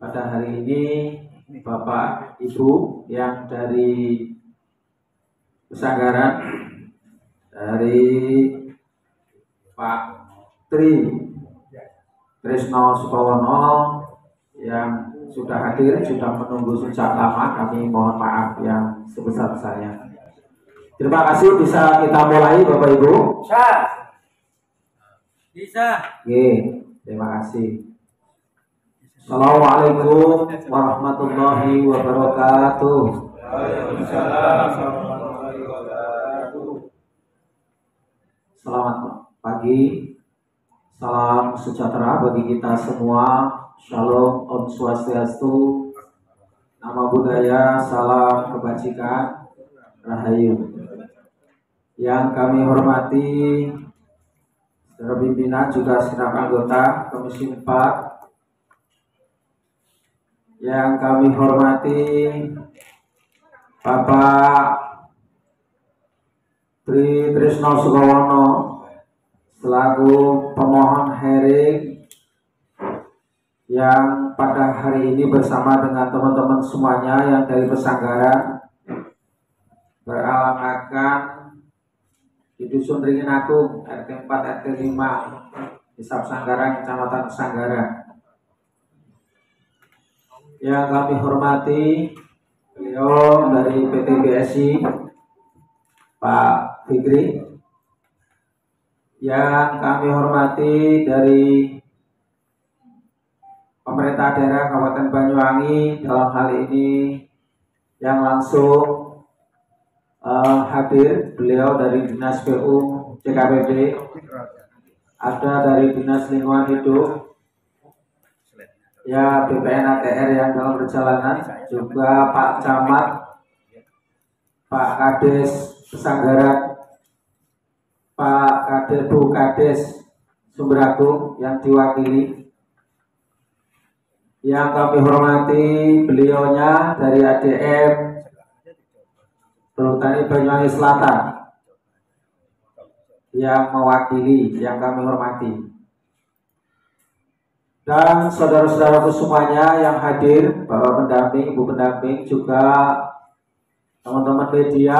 pada hari ini Bapak Ibu yang dari Pesanggaran, dari Pak Tri Trisno Sukowono yang sudah hadir, sudah menunggu sejak lama. Kami mohon maaf yang sebesar-besarnya. Terima kasih, bisa kita mulai Bapak Ibu? Bisa. Oke, terima kasih. Assalamualaikum warahmatullahi wabarakatuh. Waalaikumsalam warahmatullahi wabarakatuh. Selamat pagi, salam sejahtera bagi kita semua. Shalom, Om Swastiastu, Nama Budaya, salam kebajikan, Rahayu. Yang kami hormati saudara pimpinan juga segenap anggota Komisi 4. Yang kami hormati Bapak Tri Trisno Sukowono selaku pemohon hearing yang pada hari ini bersama dengan teman-teman semuanya yang dari Pesanggaran beralamatkan di Dusun Ringin Agung, RT 4 RT 5, Desa Pesanggaran, Kecamatan Pesanggaran. Yang kami hormati beliau dari PT BSI, Pak Fikri. Yang kami hormati dari pemerintah daerah Kabupaten Banyuwangi, dalam hal ini yang langsung hadir, beliau dari Dinas PU CKPD, ada dari Dinas Lingkungan Hidup, ya BPN ATR yang dalam perjalanan, juga Pak Camat, Pak Kades Pesanggaran, Pak Kadebu Kades Sumberagung yang diwakili. Yang kami hormati beliaunya dari ADM Perhutani Banyuwangi Selatan yang mewakili, yang kami hormati. Dan saudara-saudaraku semuanya yang hadir, Bapak pendamping, Ibu pendamping, juga teman-teman media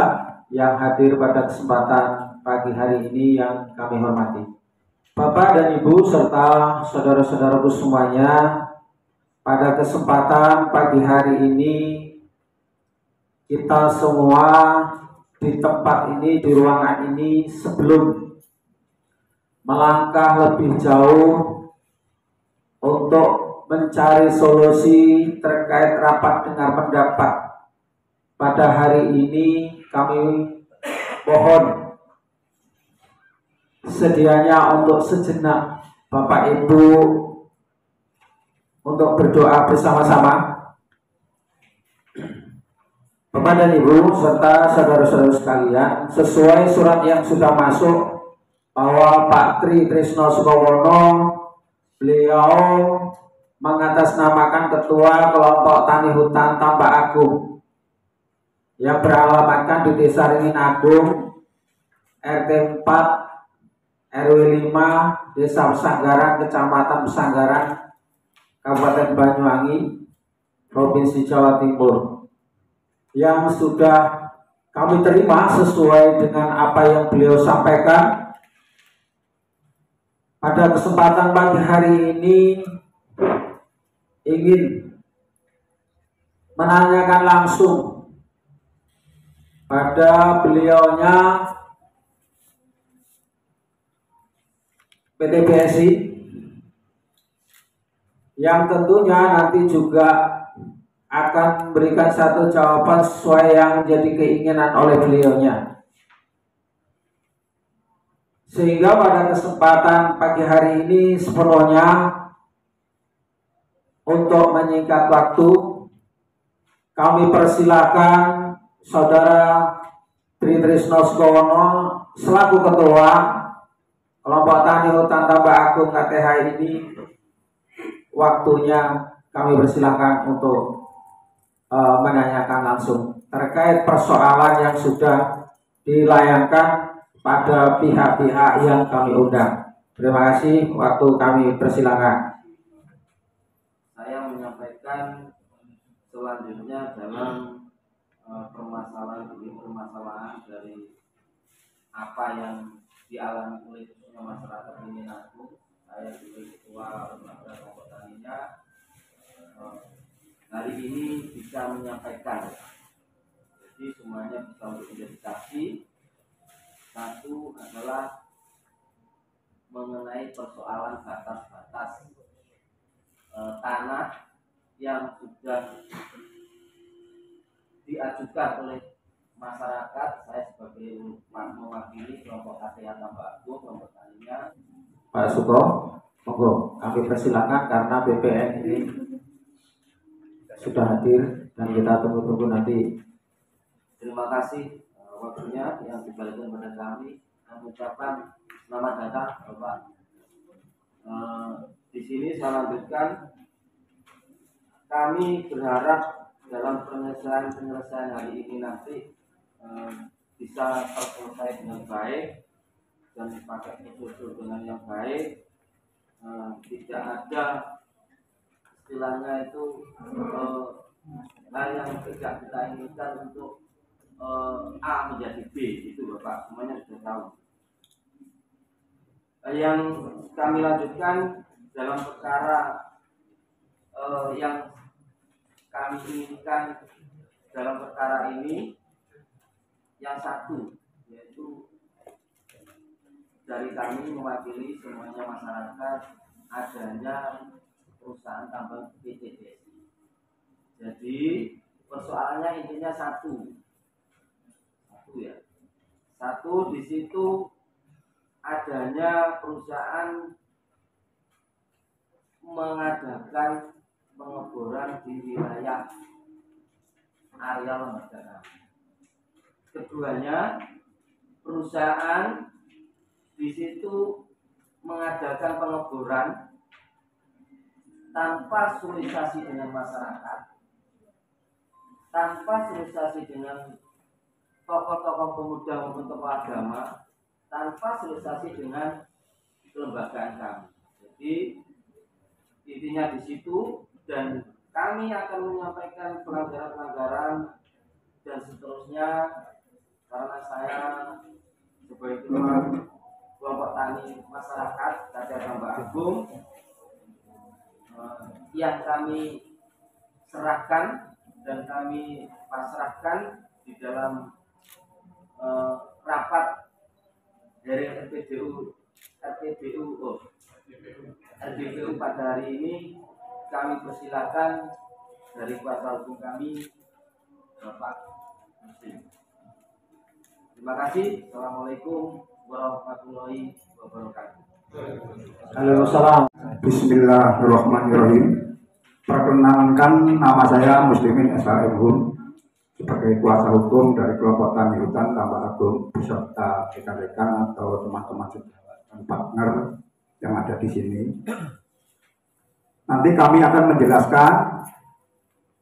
yang hadir pada kesempatan pagi hari ini yang kami hormati. Bapak dan Ibu serta saudara-saudaraku semuanya, pada kesempatan pagi hari ini kita semua di tempat ini, di ruangan ini, sebelum melangkah lebih jauh untuk mencari solusi terkait rapat dengar pendapat pada hari ini, kami mohon sedianya untuk sejenak Bapak Ibu untuk berdoa bersama-sama. Bapak dan Ibu serta saudara-saudara sekalian, sesuai surat yang sudah masuk bahwa Pak Tri Trisno Sukowono, beliau mengatasnamakan Ketua Kelompok Tani Hutan Tambak Agung yang beralamatkan di Desa Ringin Agung, RT 4 RW 5, Desa Pesanggaran, Kecamatan Pesanggaran, Kabupaten Banyuwangi, Provinsi Jawa Timur, yang sudah kami terima sesuai dengan apa yang beliau sampaikan. Pada kesempatan pagi hari ini ingin menanyakan langsung pada beliaunya PT BSI, yang tentunya nanti juga akan memberikan satu jawaban sesuai yang menjadi keinginan oleh beliaunya. Sehingga pada kesempatan pagi hari ini sepenuhnya untuk menyingkat waktu, kami persilakan Saudara Tri Trisno Sukowono selaku Ketua Kelompok Tani Hutan Tambak Agung KTH ini, waktunya kami persilahkan untuk menanyakan langsung terkait persoalan yang sudah dilayangkan pada pihak-pihak yang kami undang. Terima kasih, waktu kami persilahkan. Saya menyampaikan selanjutnya dalam permasalahan dari apa yang dialami oleh khususnya masyarakat ini aku. Saya sebagai ketua lembaga kelompok taninya hari ini bisa menyampaikan, jadi semuanya bisa untuk menjadi saksi. Satu adalah mengenai persoalan batas-batas tanah yang sudah diajukan oleh masyarakat. Saya sebagai mewakili kelompok KTA Tambak Agung, kelompok taninya. Pak Suko, monggo kami persilakan karena BPN ini sudah hadir dan kita tunggu-tunggu nanti. Terima kasih waktunya yang diberikan kepada kami. Kami ucapkan selamat datang Bapak. Di sini saya lanjutkan. Kami berharap dalam penyelesaian hari ini nanti bisa terselesai dengan baik dan dipakai betul dengan yang baik. Tidak ada istilahnya itu hal yang tidak kita inginkan untuk A menjadi B, itu Bapak semuanya sudah tahu. Yang kami lanjutkan dalam perkara yang kami inginkan dalam perkara ini, yang satu yaitu dari kami mewakili semuanya masyarakat adanya perusahaan tambang PCDSI. Jadi persoalannya intinya satu ya. Satu, di situ adanya perusahaan mengadakan pengeboran di wilayah area lembaga kami. Keduanya, perusahaan di situ mengadakan pengeboran tanpa sosialisasi dengan masyarakat, tanpa sosialisasi dengan tokoh-tokoh pemuda maupun tokoh agama, tanpa sosialisasi dengan kelembagaan kami. Jadi intinya di situ, dan kami akan menyampaikan pelanggaran-pelanggaran dan seterusnya karena saya sebagai kelompok tani masyarakat KTA Tambak Agung yang kami serahkan dan kami pasrahkan di dalam rapat dari RPBU pada hari ini. Kami persilakan dari kuasa hukum kami, Bapak Muslim. Terima kasih. Assalamualaikum warahmatullahi wabarakatuh. Waalaikumsalam. Bismillahirrahmanirrahim. Perkenalkan, nama saya Muslimin S.A.M. sebagai kuasa hukum dari kelompok tani hutan Tambak Agung beserta rekan-rekan atau teman-teman dan partner yang ada di sini. Nanti kami akan menjelaskan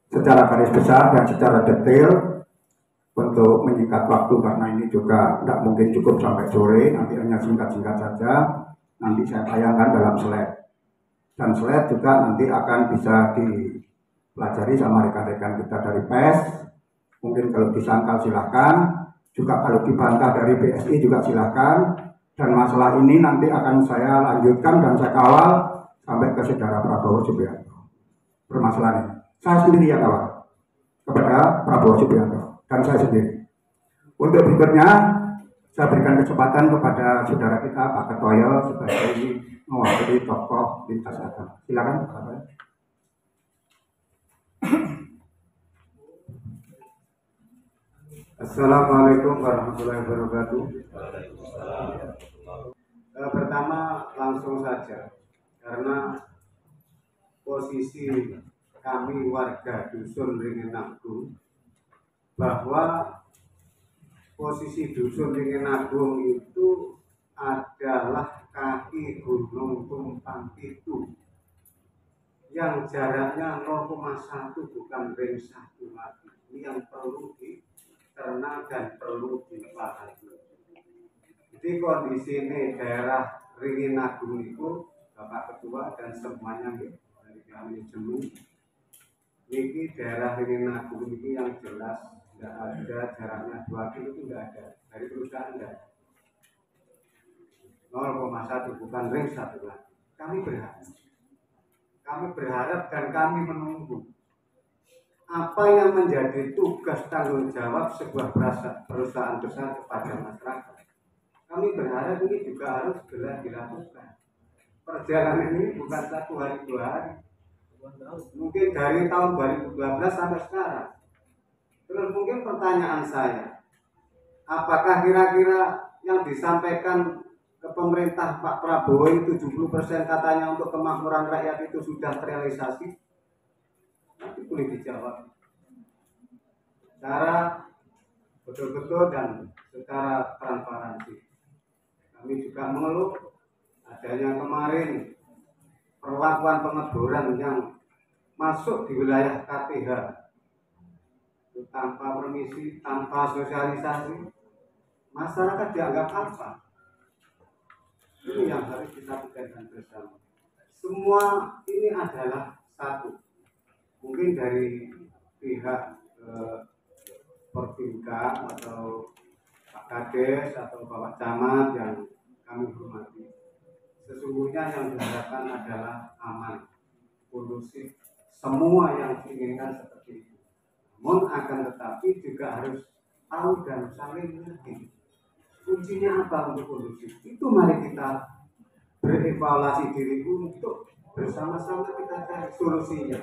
secara garis besar dan secara detail untuk menyingkat waktu karena ini juga tidak mungkin cukup sampai sore. Nanti hanya singkat-singkat saja. Nanti saya tayangkan dalam slide. Dan slide juga nanti akan bisa dipelajari sama rekan-rekan kita dari PES. Mungkin kalau disangkal silahkan. Juga kalau dibantah dari BSI juga silahkan. Dan masalah ini nanti akan saya lanjutkan dan saya kawal sampai ke saudara Prabowo Subianto. Permasalahan ini. Saya sendiri yang kawal kepada Prabowo Subianto. Dan saya sendiri. Untuk berikutnya, saya berikan kesempatan kepada saudara kita Pak Ketoyo sebagai mewakili tokoh lintas agama. Silakan Pak. Assalamualaikum warahmatullahi wabarakatuh. Pertama langsung saja, karena posisi kami warga Dusun Ringin Agung, bahwa posisi Dusun Ringin Agung itu adalah kaki Gunung Tumpang itu yang jaraknya 0,1 bukan ring 1 lagi. Ini yang perlu dicerna dan perlu dipahami. Jadi kondisi ini daerah Ringin Agung itu Bapak Ketua dan semuanya dari kami Jemu Ini daerah Ringinagung ini yang jelas tidak ada jaraknya 2 kilo itu tidak ada dari perusahaan tidak. 0,1 bukan ring 1 lagi. Kami berharap dan kami menunggu apa yang menjadi tugas tanggung jawab sebuah perusahaan besar kepada masyarakat. Kami berharap ini juga harus segera dilakukan. Perjalanan ini bukan 1 hari 2 hari, mungkin dari tahun 2012 sampai sekarang. Terus mungkin pertanyaan saya, apakah kira-kira yang disampaikan ke pemerintah Pak Prabowo itu 70% katanya untuk kemakmuran rakyat itu sudah terrealisasi? Nanti boleh dijawab secara betul-betul dan secara transparansi. Kami juga mengeluh adanya kemarin perlakuan pengeboran yang masuk di wilayah KTH tanpa permisi, tanpa sosialisasi. Masyarakat dianggap apa? Ini yang harus kita pikirkan bersama. Semua ini adalah satu. Mungkin dari pihak Perbinka atau Pak Kades atau Bapak Camat yang kami hormati, sesungguhnya yang diharapkan adalah aman, kondusif, semua yang diinginkan seperti itu. Namun akan tetapi juga harus tahu dan saling mengerti. Kuncinya apa untuk kondusif? Itu mari kita berevaluasi diri untuk bersama-sama kita cari solusinya.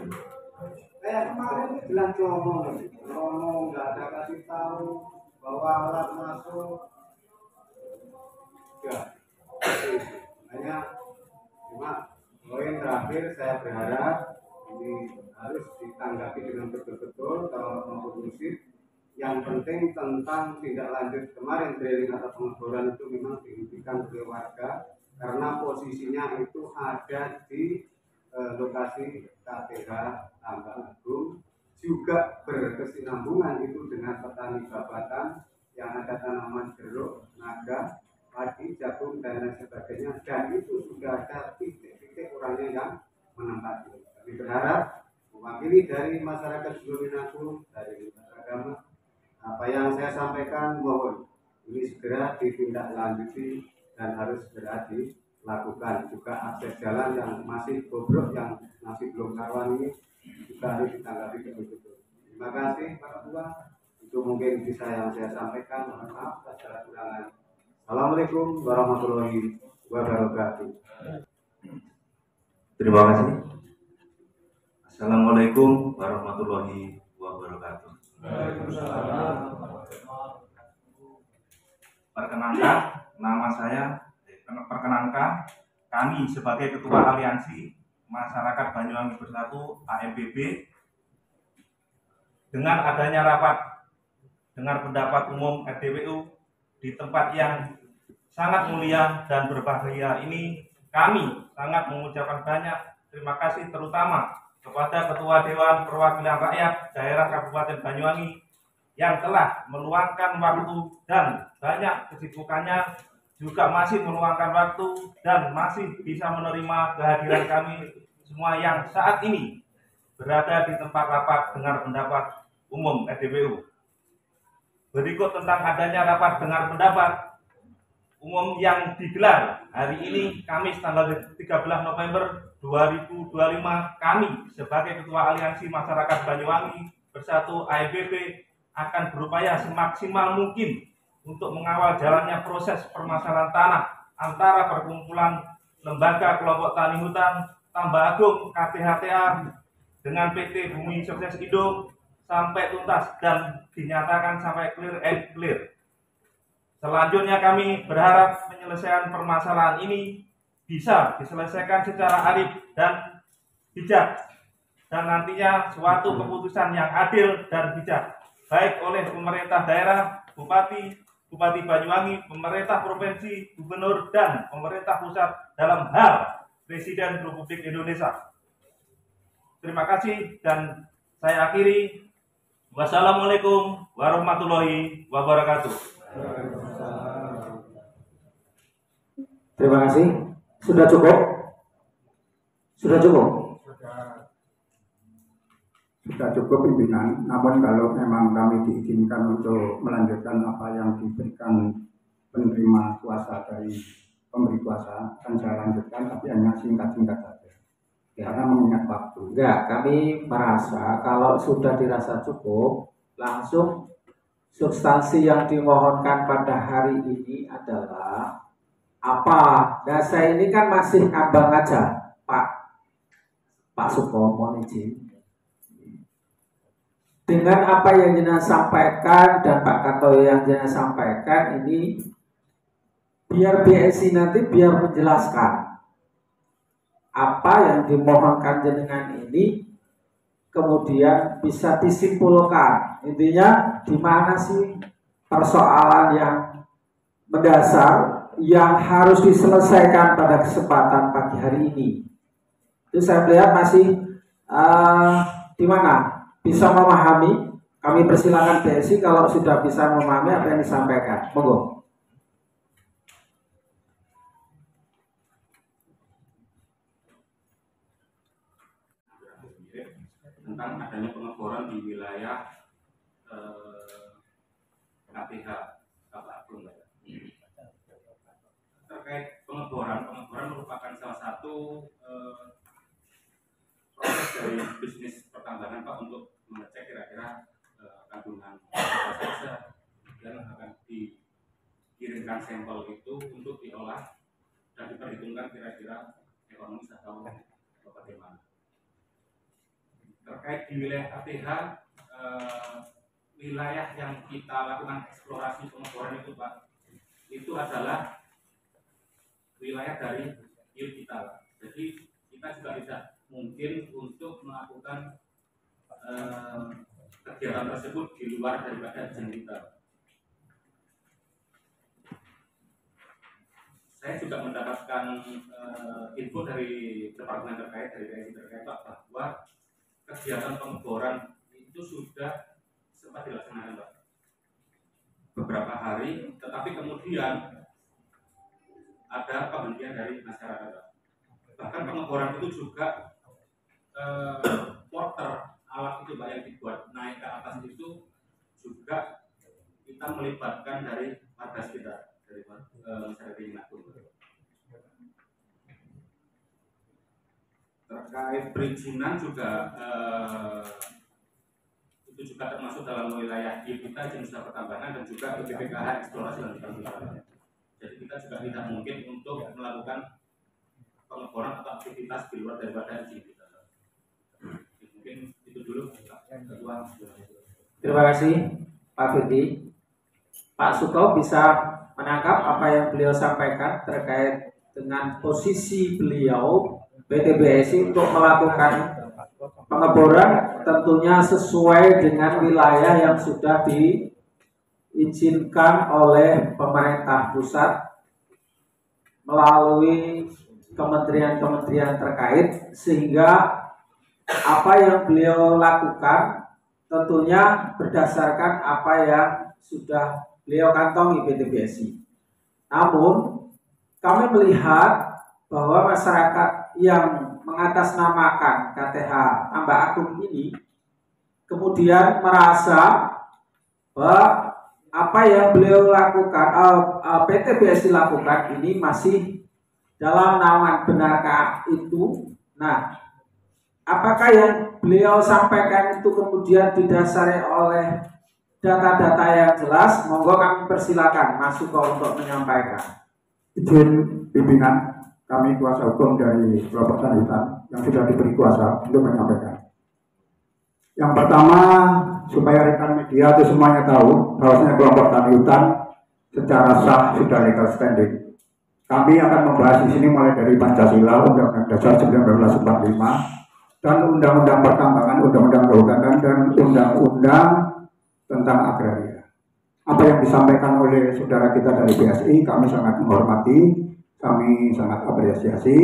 Kayak kemarin itu jelas ngomong nggak ada kasih tahu bahwa alat masuk, ya. Hanya cuma poin terakhir saya berharap ini harus ditanggapi dengan betul-betul kalau kondusif. Yang penting tentang tindak lanjut kemarin drilling atau pengeboran itu memang dihentikan oleh warga karena posisinya itu ada di lokasi KTH Tambak Agung, juga berkesinambungan itu dengan petani babatan yang ada tanaman jeruk, naga, padi, jagung dan lain sebagainya, dan itu sudah ada titik-titik orangnya yang menempati. Kami berharap mewakili dari masyarakat Ringinagung, dari agama, apa yang saya sampaikan mohon ini segera ditindaklanjuti dan harus segera dilakukan. Juga akses jalan yang masih bobrok, yang masih belum karuan ini juga harus ditanggapi betul-betul. Terima kasih Pak Ketua. Itu mungkin bisa yang saya sampaikan. Mohon maaf atas kekurangan. Assalamualaikum warahmatullahi wabarakatuh. Terima kasih. Assalamualaikum warahmatullahi wabarakatuh. Perkenankan kami sebagai Ketua Aliansi Masyarakat Banyuwangi Bersatu AMBB, dengan adanya rapat dengar pendapat umum RDWU di tempat yang sangat mulia dan berbahagia ini, kami sangat mengucapkan banyak terima kasih terutama kepada Ketua Dewan Perwakilan Rakyat Daerah Kabupaten Banyuwangi yang telah meluangkan waktu dan banyak kesibukannya, juga masih meluangkan waktu dan masih bisa menerima kehadiran kami semua yang saat ini berada di tempat rapat dengar pendapat umum RDWU. Berikut tentang adanya rapat dengar pendapat umum yang digelar hari ini, Kamis tanggal 13 November 2025, kami sebagai Ketua Aliansi Masyarakat Banyuwangi Bersatu AMBB akan berupaya semaksimal mungkin untuk mengawal jalannya proses permasalahan tanah antara perkumpulan lembaga kelompok tani hutan Tambak Agung KTHTA dengan PT Bumi Sukses Indo sampai tuntas dan dinyatakan sampai clear and clear. Selanjutnya kami berharap penyelesaian permasalahan ini bisa diselesaikan secara arif dan bijak, dan nantinya suatu keputusan yang adil dan bijak baik oleh pemerintah daerah, Bupati Banyuwangi, pemerintah provinsi, gubernur, dan pemerintah pusat dalam hal Presiden Republik Indonesia. Terima kasih dan saya akhiri. Wassalamualaikum warahmatullahi wabarakatuh. Terima kasih. Sudah cukup? Sudah cukup? sudah cukup pimpinan. Namun kalau memang kami diizinkan untuk melanjutkan apa yang diberikan penerima kuasa dari pemberi kuasa, akan saya lanjutkan, tapi hanya singkat-singkat saja. Karena mengingat waktu. Enggak, kami merasa kalau sudah dirasa cukup, langsung substansi yang dimohonkan pada hari ini adalah apa? Nah, saya ini kan masih ngambang aja, Pak Suko, mohon izin. Dengan apa yang jenengan sampaikan dan Pak Kato yang jenengan sampaikan ini, biar BSI nanti biar menjelaskan apa yang dimohonkan jenengan ini, kemudian bisa disimpulkan. Intinya di mana sih persoalan yang mendasar yang harus diselesaikan pada kesempatan pagi hari ini. Itu saya melihat masih di mana bisa memahami. Kami persilakan BSI kalau sudah bisa memahami apa yang disampaikan. Monggo. Tentang adanya pengeboran di wilayah KPH Bapak Agung. Terkait pengeboran merupakan salah satu proses dari bisnis pertambangan Pak untuk mengecek kira-kira kandungan apa saja dan akan dikirimkan sampel itu untuk diolah dan diperhitungkan kira-kira ekonomis atau bagaimana. Terkait di wilayah KPH, wilayah yang kita lakukan eksplorasi pengeboran itu Pak, itu adalah wilayah dari yield kita. Jadi kita juga tidak mungkin untuk melakukan kegiatan tersebut di luar daripada izin kita. Saya juga mendapatkan info dari departemen terkait, dari BSI terkait Pak, bahwa kegiatan pengeboran itu sudah sempat dilaksanakan Pak beberapa hari, tetapi kemudian ada penghentian dari masyarakat Pak. Bahkan pengeboran itu juga porter alat itu Pak yang dibuat naik ke atas itu juga kita melibatkan dari warga sekitar, dari masyarakat Inagun. Terkait perizinan juga itu juga termasuk dalam wilayah kita jenis pertambangan dan juga BPKH eksplorasi dan pertambangan. Jadi kita juga tidak mungkin untuk melakukan pengeboran atau aktivitas di luar daripada izin kita. Mungkin itu dulu Pak Ketua. Terima kasih Pak Firdi. Pak Suko bisa menangkap apa yang beliau sampaikan terkait dengan posisi beliau PT BSI untuk melakukan pengeboran tentunya sesuai dengan wilayah yang sudah diizinkan oleh pemerintah pusat melalui kementerian-kementerian terkait, sehingga apa yang beliau lakukan tentunya berdasarkan apa yang sudah beliau kantongi PT BSI. Namun kami melihat bahwa masyarakat yang mengatasnamakan KTH Tambak Agung ini kemudian merasa bahwa apa yang beliau lakukan, PT BSI lakukan ini masih dalam naungan, benarkah itu? Nah, apakah yang beliau sampaikan itu kemudian didasari oleh data-data yang jelas? Monggo kami persilakan Mas Suko untuk menyampaikan. Izin pimpinan, kami kuasa hukum dari kelompok tani hutan yang sudah diberi kuasa untuk menyampaikan. Yang pertama, supaya rekan media itu semuanya tahu bahwasanya kelompok tani hutan secara sah sudah legal standing. Kami akan membahas di sini mulai dari Pancasila, Undang-Undang Dasar 1945, dan Undang-Undang Pertambangan, Undang-Undang Kehutanan, dan Undang-Undang tentang Agraria. Apa yang disampaikan oleh saudara kita dari BSI, kami sangat menghormati. Kami sangat apresiasi.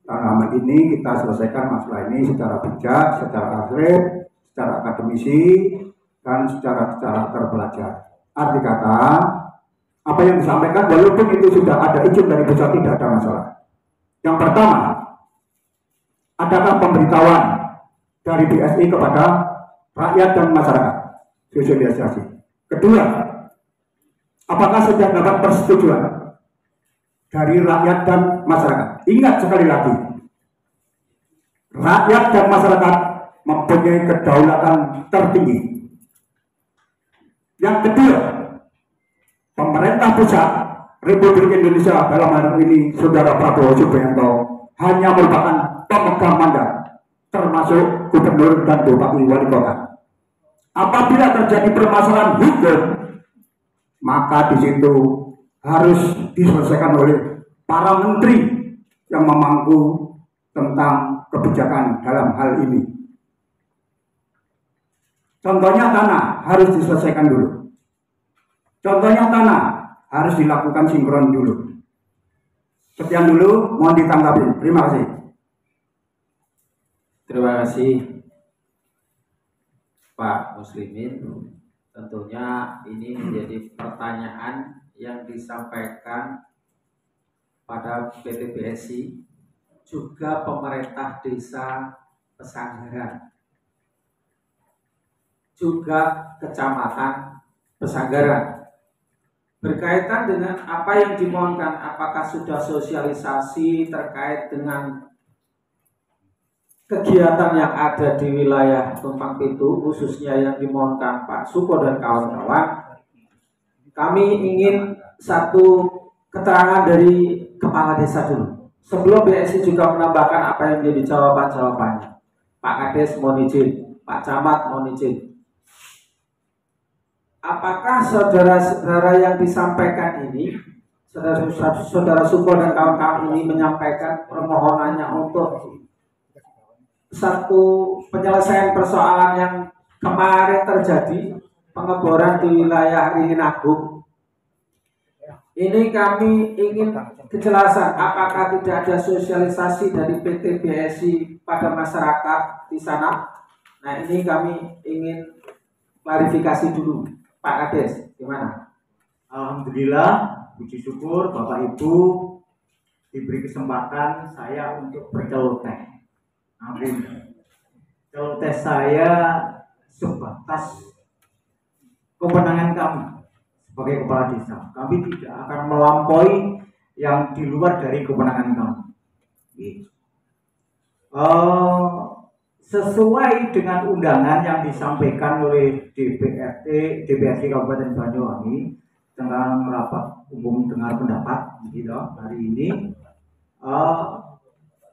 Dalam hal ini kita selesaikan masalah ini secara bijak, secara akrab, secara akademisi, dan secara terpelajar. Arti kata, apa yang disampaikan walaupun itu sudah ada izin dari pusat tidak ada masalah. Yang pertama, adakah pemberitahuan dari BSI kepada rakyat dan masyarakat. Sosialisasi. Kedua, apakah sudah dapat persetujuan dari rakyat dan masyarakat? Ingat sekali lagi, rakyat dan masyarakat mempunyai kedaulatan tertinggi. Yang kedua, pemerintah pusat Republik Indonesia dalam hal ini Saudara Prabowo Subianto hanya merupakan pemegang mandat, termasuk gubernur dan bupati wali kota. Apabila terjadi permasalahan hukum, maka di situ harus diselesaikan oleh para menteri yang memangku tentang kebijakan dalam hal ini. Contohnya tanah harus diselesaikan dulu. Contohnya tanah harus dilakukan sinkron dulu. Sekian dulu, mohon ditanggapi. Terima kasih. Terima kasih Pak Muslimin. Tentunya ini menjadi pertanyaan yang disampaikan pada PT BSI, juga pemerintah desa Pesanggaran, juga kecamatan Pesanggaran, berkaitan dengan apa yang dimohonkan. Apakah sudah sosialisasi terkait dengan kegiatan yang ada di wilayah Tumpang Pitu, khususnya yang dimohonkan Pak Suko dan kawan-kawan? Kami ingin satu keterangan dari kepala desa dulu, sebelum BSI juga menambahkan apa yang menjadi jawaban-jawabannya. Pak Kades mohon izin, Pak Camat mohon izin. Apakah saudara-saudara yang disampaikan ini, saudara Suko dan kawan-kawan ini menyampaikan permohonannya untuk satu penyelesaian persoalan yang kemarin terjadi, pengeboran di wilayah Ringin Agung? Ini kami ingin kejelasan, apakah tidak ada sosialisasi dari PT BSI pada masyarakat di sana? Nah, ini kami ingin klarifikasi dulu. Pak Kades, gimana? Alhamdulillah, puji syukur Bapak Ibu diberi kesempatan saya untuk berceloteh. Amin. Celoteh saya sebatas kewenangan kami sebagai kepala desa. Kami tidak akan melampaui yang di luar dari kewenangan kami. Sesuai dengan undangan yang disampaikan oleh DPRD Kabupaten Banyuwangi tentang rapat umum dengar pendapat gitu, hari ini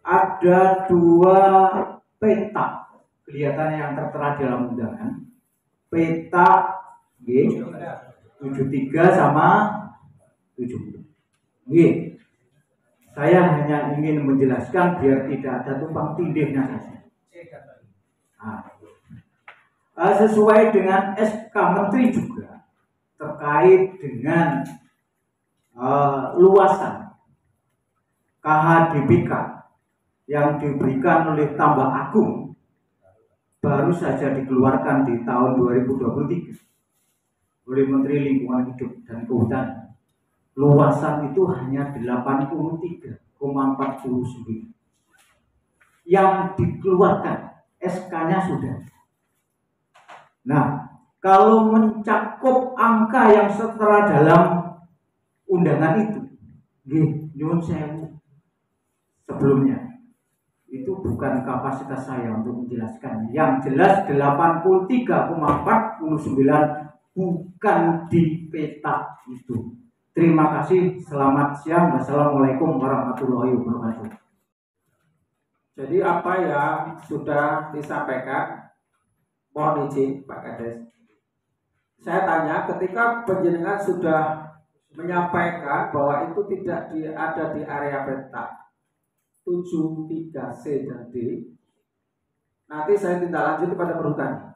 ada 2 peta kelihatan yang tertera dalam undangan. Peta 73 sama 70. Saya hanya ingin menjelaskan biar tidak ada tumpang tindihnya saja. Sesuai dengan SK Menteri juga terkait dengan luasan KHDBK yang diberikan oleh Tambak Agung baru saja dikeluarkan di tahun 2023 oleh Menteri Lingkungan Hidup dan Kehutanan. Luasan itu hanya 83,49 yang dikeluarkan, SK-nya sudah. Nah, kalau mencakup angka yang tertera dalam undangan itu, nyuwun sewu sebelumnya, itu bukan kapasitas saya untuk menjelaskan. Yang jelas 83,49 bukan di peta itu. Terima kasih, selamat siang, wassalamualaikum warahmatullahi wabarakatuh. Jadi apa yang sudah disampaikan, mohon izin Pak Kades, saya tanya, ketika penjenengan sudah menyampaikan bahwa itu tidak ada di area peta 7, 3C dan D, nanti saya tindak lanjut pada perhutani.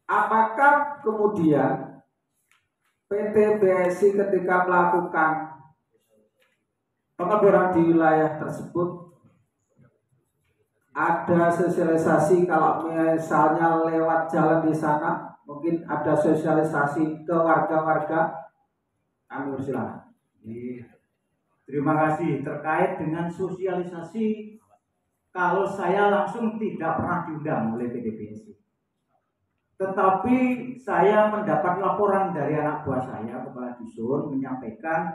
Apakah kemudian PT BSI ketika melakukan pengeboran di wilayah tersebut ada sosialisasi, kalau misalnya lewat jalan di sana mungkin ada sosialisasi ke warga-warga? Kami persilakan. Terima kasih. Terkait dengan sosialisasi, kalau saya langsung tidak pernah diundang oleh PT BSI. Tetapi saya mendapat laporan dari anak buah saya, kepala dusun, menyampaikan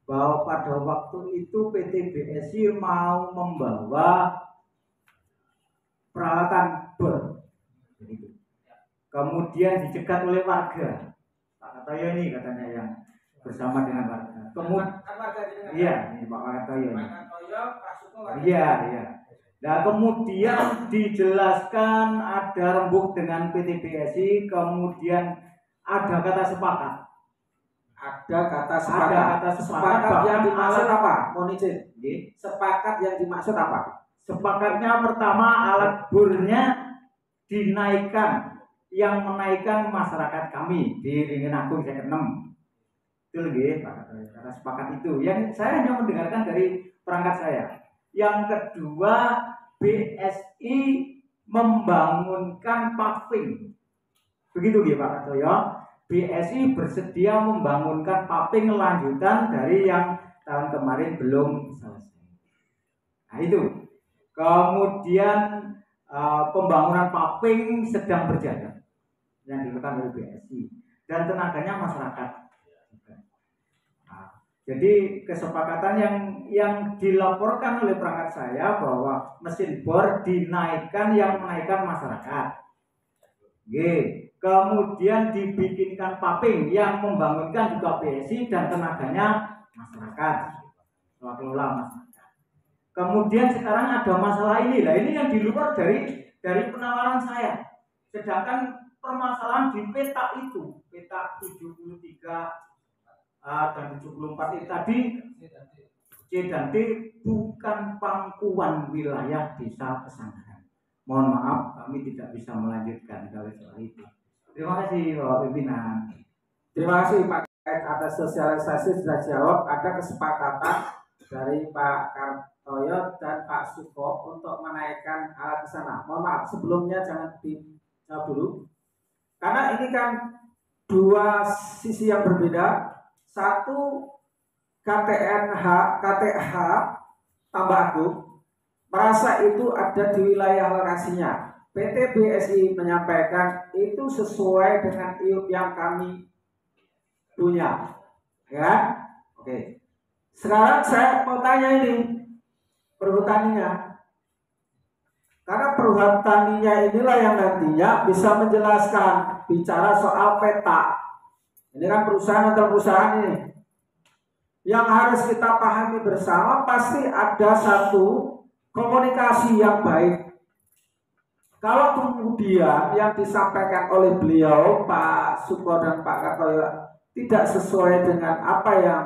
bahwa pada waktu itu PT BSI mau membawa peralatan bor. Kemudian dicegat oleh warga. Pak Katoyo ini katanya yang bersama dengan warga. Iya, ini Pak Katoyo ini. Iya. Nah, kemudian dijelaskan ada rembuk dengan PT BSI, kemudian ada kata sepakat. Ada kata sepakat yang dimaksud apa? Mohon izin. Sepakat yang dimaksud apa? Sepakatnya pertama alat bornya dinaikkan, yang menaikkan masyarakat kami di Ringin Agung Seket 6. Itu lagi kata sepakat itu. Yang saya hanya mendengarkan dari perangkat saya. Yang kedua, BSI membangunkan paving. Begitu ya Pak Katoyo. BSI bersedia membangunkan paving lanjutan dari yang tahun kemarin belum selesai. Nah itu. Kemudian pembangunan paving sedang berjalan yang dilakukan oleh BSI dan tenaganya masyarakat. Nah, jadi kesepakatan yang dilaporkan oleh perangkat saya bahwa mesin bor dinaikkan, yang menaikkan masyarakat. Kemudian dibikinkan paving, yang membangunkan juga BSI dan tenaganya masyarakat, kelola masyarakat. Kemudian sekarang ada masalah ini, lah ini yang di luar dari penawaran saya. Sedangkan permasalahan di peta itu, peta 73 dan 74 itu tadi C dan D bukan pangkuan wilayah desa Pesanggaran. Mohon maaf, kami tidak bisa melanjutkan kalau soal itu. Terima kasih Bapak Pimpinan. Terima kasih Pak atas sosialisasi sudah jawab. Ada kesepakatan dari Pak Kartoyo dan Pak Suko untuk menaikkan alat ke sana. Mohon maaf sebelumnya jangan dijawab dulu. Karena ini kan dua sisi yang berbeda. Satu KTH Tambak Agung merasa itu ada di wilayah lokasinya. PT BSI menyampaikan itu sesuai dengan IUP yang kami punya, ya. Oke. Sekarang saya mau tanya ini perhutaninya, karena perhutaninya inilah yang nantinya bisa menjelaskan bicara soal peta. Ini kan perusahaan atau perusahaan ini yang harus kita pahami bersama, pasti ada satu komunikasi yang baik. Kalau kemudian yang disampaikan oleh beliau Pak Suko dan Pak Kartoyo tidak sesuai dengan apa yang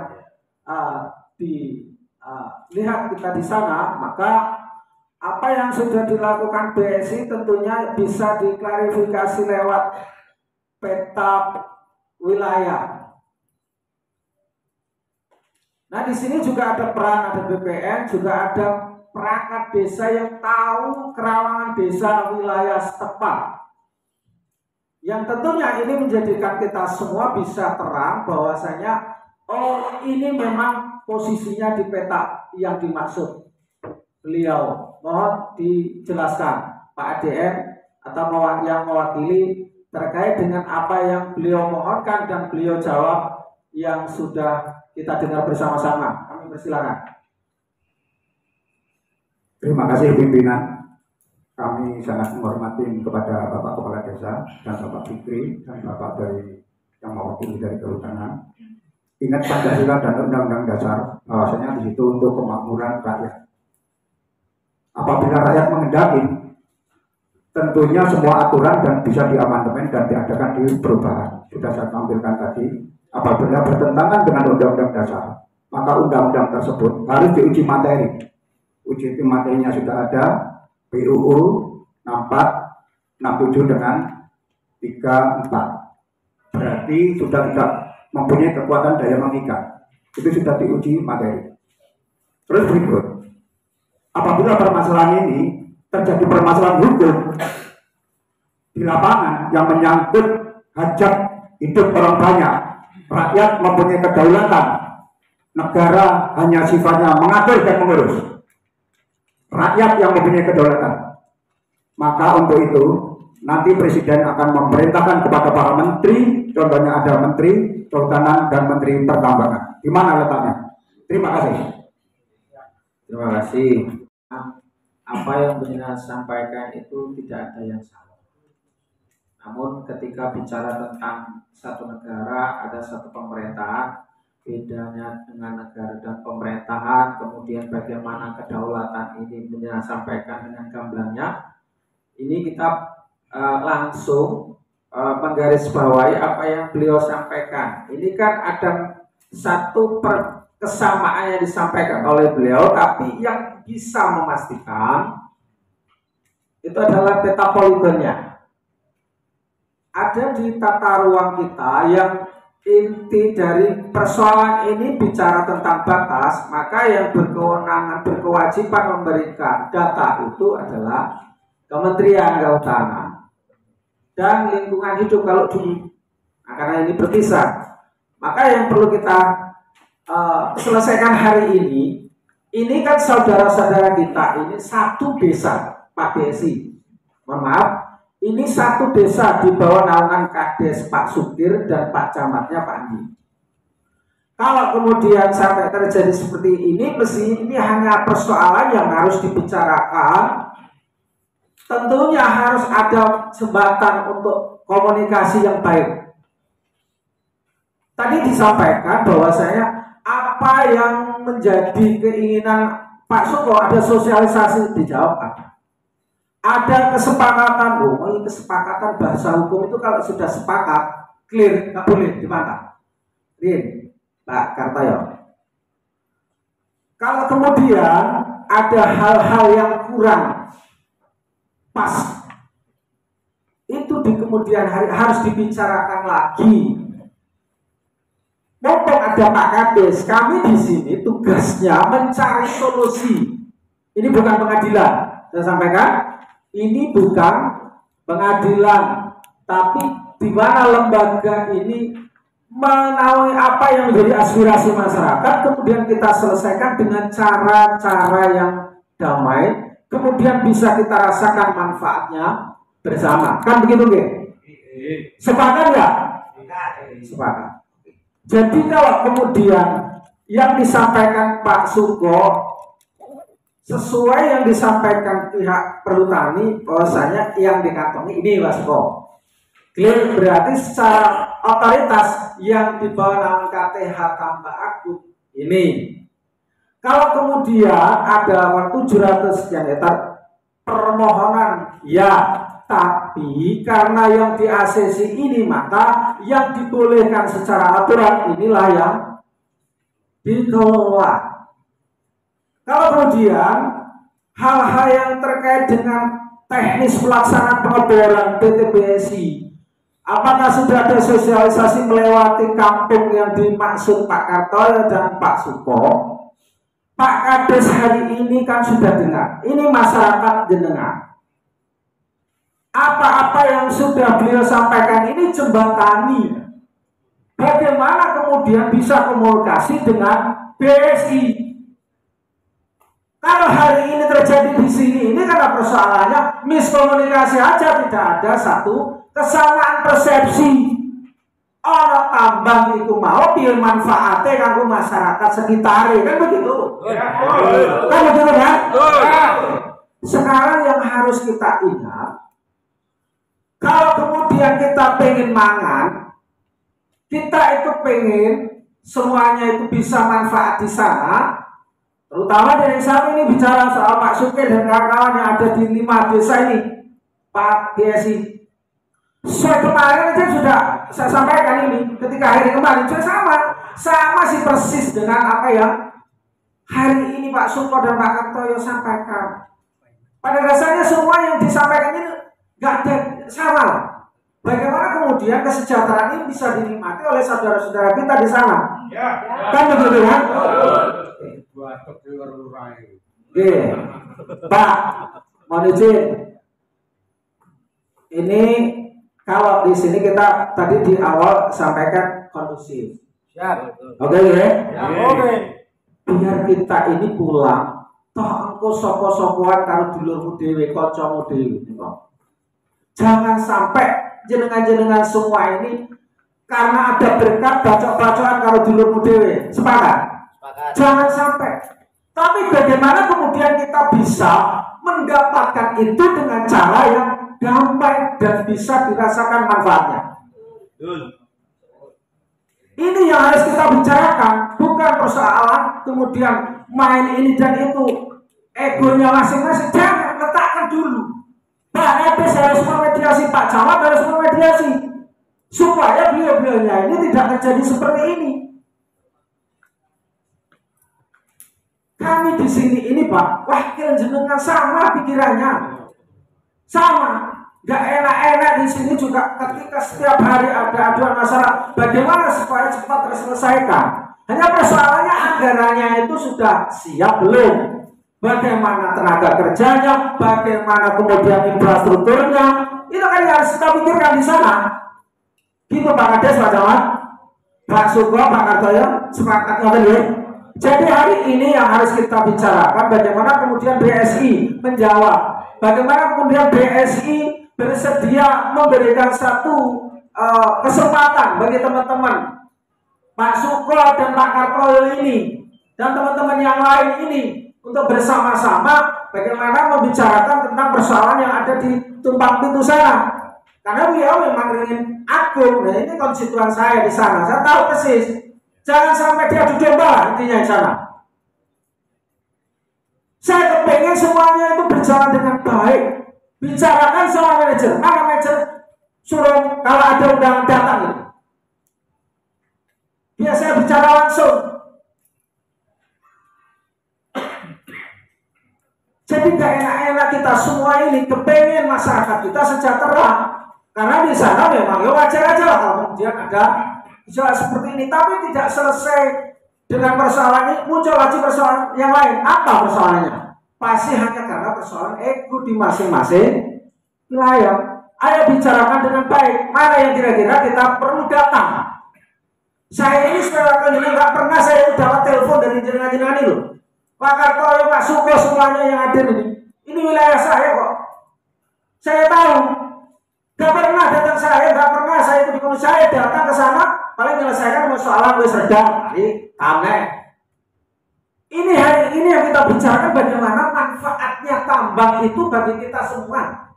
dilihat kita di sana, maka apa yang sudah dilakukan BSI tentunya bisa diklarifikasi lewat peta wilayah. Nah di sini juga ada peran, ada BPN, juga ada perangkat desa yang tahu kerawanan desa wilayah setempat. Yang tentunya ini menjadikan kita semua bisa terang bahwasanya oh ini memang posisinya di peta yang dimaksud beliau. Mohon dijelaskan Pak ADM atau yang mewakili terkait dengan apa yang beliau mohonkan dan beliau jawab yang sudah kita dengar bersama-sama. Kami persilakan. Terima kasih pimpinan. Kami sangat menghormati kepada Bapak Kepala Desa dan Bapak Fikri dan Bapak dari yang mewakili dari Kehutanan. Ingat Pancasila dan Undang-Undang Dasar bahwasanya di situ untuk kemakmuran rakyat. Apabila rakyat menghendaki, tentunya semua aturan dan bisa diamandemen dan diadakan di perubahan. Sudah saya tampilkan tadi. Apabila bertentangan dengan Undang-Undang Dasar, maka undang-undang tersebut harus diuji materi. Uji materinya sudah ada, PUU 64, 67 dengan 34. Berarti sudah tidak mempunyai kekuatan daya mengikat. Itu sudah diuji materi. Terus berikut, apabila permasalahan ini terjadi permasalahan hukum di lapangan yang menyangkut hajat hidup orang banyak, rakyat mempunyai kedaulatan, negara hanya sifatnya mengatur dan mengurus. Rakyat yang mempunyai kedaulatan. Maka untuk itu nanti Presiden akan memerintahkan kepada para menteri, contohnya ada Menteri Kehutanan dan Menteri Pertambangan. Di mana letaknya? Terima kasih. Terima kasih. Apa yang penjenengan sampaikan itu tidak ada yang salah. Namun ketika bicara tentang satu negara, ada satu pemerintahan, bedanya dengan negara dan pemerintahan, kemudian bagaimana kedaulatan ini penjenengan sampaikan dengan gamblangnya. Ini kita langsung menggarisbawahi apa yang beliau sampaikan. Ini kan ada satu kesamaan yang disampaikan oleh beliau, tapi yang bisa memastikan itu adalah peta poligonnya. Ada di tata ruang kita yang inti dari persoalan ini bicara tentang batas, maka yang berkewenangan, berkewajiban memberikan data itu adalah Kementerian Kehutanan dan Lingkungan Hidup kalau dulu. Nah, karena ini berpisah, maka yang perlu kita selesaikan hari ini kan saudara-saudara kita ini satu desa, Pak Desi, mohon maaf, ini satu desa di bawah naungan Kades Pak Supir dan Pak Camatnya Pak Andi. Kalau kemudian sampai terjadi seperti ini, mesti ini hanya persoalan yang harus dibicarakan. Tentunya harus ada jembatan untuk komunikasi yang baik. Tadi disampaikan bahwasanya apa yang menjadi keinginan Pak Suko, ada sosialisasi, dijawab apa? Ada kesepakatan, ini kesepakatan bahasa hukum itu kalau sudah sepakat, clear, nggak boleh dibantah. Ini Pak Kartoyo. Kalau kemudian ada hal-hal yang kurang pas, itu di kemudian hari harus dibicarakan lagi. Mumpung ada Pak Kades, kami di sini tugasnya mencari solusi. Ini bukan pengadilan, saya sampaikan. Ini bukan pengadilan, tapi di mana lembaga ini menaungi apa yang menjadi aspirasi masyarakat, kemudian kita selesaikan dengan cara-cara yang damai, kemudian bisa kita rasakan manfaatnya bersama. Kan begitu, nggih? Sepakat nggak? Sepakat. Jadi kalau kemudian yang disampaikan Pak Suko sesuai yang disampaikan pihak perhutani, bahwasanya yang dikantongi ini Pak Suko, clear, berarti secara otoritas yang di bawah naungan KTH tambah Agung ini. Kalau kemudian ada 700 sekian hektar permohonan, ya, tapi karena yang di ACC ini, maka yang dibolehkan secara aturan inilah yang dikelola. Kalau kemudian hal-hal yang terkait dengan teknis pelaksanaan pengeboran PTBSI, apakah sudah ada sosialisasi melewati kampung yang dimaksud Pak Kartoyo dan Pak Suko? Pak Kades hari ini kan sudah dengar, ini masyarakat jenengan. Apa-apa yang sudah beliau sampaikan ini jembatani. Bagaimana kemudian bisa komunikasi dengan BSI? Kalau hari ini terjadi di sini, ini karena persoalannya miskomunikasi aja, tidak ada satu kesamaan persepsi. Orang tambang itu mau biar manfaatnya kanggo masyarakat sekitar, kan begitu? Kan begitu kan? Sekarang yang harus kita ingat, kalau kemudian kita pengen mangan, kita itu pengen semuanya itu bisa manfaat di sana, terutama dari saat ini bicara soal Pak Suke dan kawan-kawan yang ada di 5 desa ini, Pak DSI. Saya kemarin aja sudah saya sampaikan ini, ketika hari kemarin juga sama sih persis dengan apa yang hari ini Pak Suko dan Pak Kartoyo sampaikan. Pada dasarnya semua yang disampaikan ini nggak ada sama. Bagaimana kemudian kesejahteraan ini bisa dinikmati oleh saudara-saudara kita di sana? Ya. Kan begitu kan? Oke, Pak, mohon izin. Ini kalau di sini kita tadi di awal sampaikan kondusif. Oke, ya? Oke. Biar kita ini pulang, toh engko sapa-sapoan karo dulurmu dhewe, kancamu dhewe. Jangan sampai jenengan-jenengan semua ini karena ada berkat bacok-bacokan kalau dulurmu dewe. Sepakat? Jangan sampai. Tapi bagaimana kemudian kita bisa mendapatkan itu dengan cara yang damai dan bisa dirasakan manfaatnya. Ini yang harus kita bicarakan, bukan persoalan kemudian main ini dan itu, egonya masing-masing. Jangan, letakkan dulu. Pak Edes harus memediasi, Pak Camat harus memediasi, supaya beliau-beliaunya ini tidak terjadi seperti ini. Kami di sini ini Pak, wakil jenengan sama pikirannya, sama. Gak enak-enak di sini juga ketika setiap hari ada aduan masalah, bagaimana supaya cepat terselesaikan. Hanya persoalannya anggarannya itu sudah siap belum? Bagaimana tenaga kerjanya, bagaimana kemudian infrastrukturnya, itu kan yang harus kita pikirkan di sana. Gitu Pak Kades, Pak Camat, Pak Suko, Pak Kartoyo, sepakatnya tadi. Jadi hari ini yang harus kita bicarakan bagaimana kemudian BSI menjawab, bagaimana kemudian BSI bersedia memberikan satu kesempatan bagi teman-teman Pak Suko dan Pak Kartoyo ini dan teman-teman yang lain ini untuk bersama-sama bagaimana membicarakan tentang persoalan yang ada di tumpang pintu sana. Karena beliau memang ingin agung, nah ini konstituen saya di sana, saya tahu persis. Jangan sampai dia adu domba intinya di sana. Saya kepengen semuanya itu berjalan dengan baik. Bicarakan sama manajer, mana manajer suruh kalau ada undangan datang gitu. Biasanya bicara langsung. Jadi gak enak-enak kita semua ini kepengen masyarakat kita sejahtera. Karena di sana memang ya wajar aja lah kalau kemudian ada gejala seperti ini. Tapi tidak selesai dengan persoalan ini, muncul lagi persoalan yang lain. Apa persoalannya? Pasti hanya karena persoalan ego di masing-masing wilayah. Ayo bicarakan dengan baik. Mana yang kira-kira kita perlu datang. Saya ini secara keliling gak pernah saya dapat telepon dari jenengan-jenengan itu. Pak Kartoyo, Pak Suko, semuanya yang hadir ini wilayah saya kok. Saya tahu. Gak pernah datang saya, gak pernah saya itu di komisi, saya datang ke sana, paling menyelesaikan persoalan wis redang, aneh. Ini hari ini yang kita bicarakan bagaimana manfaatnya tambang itu bagi kita semua.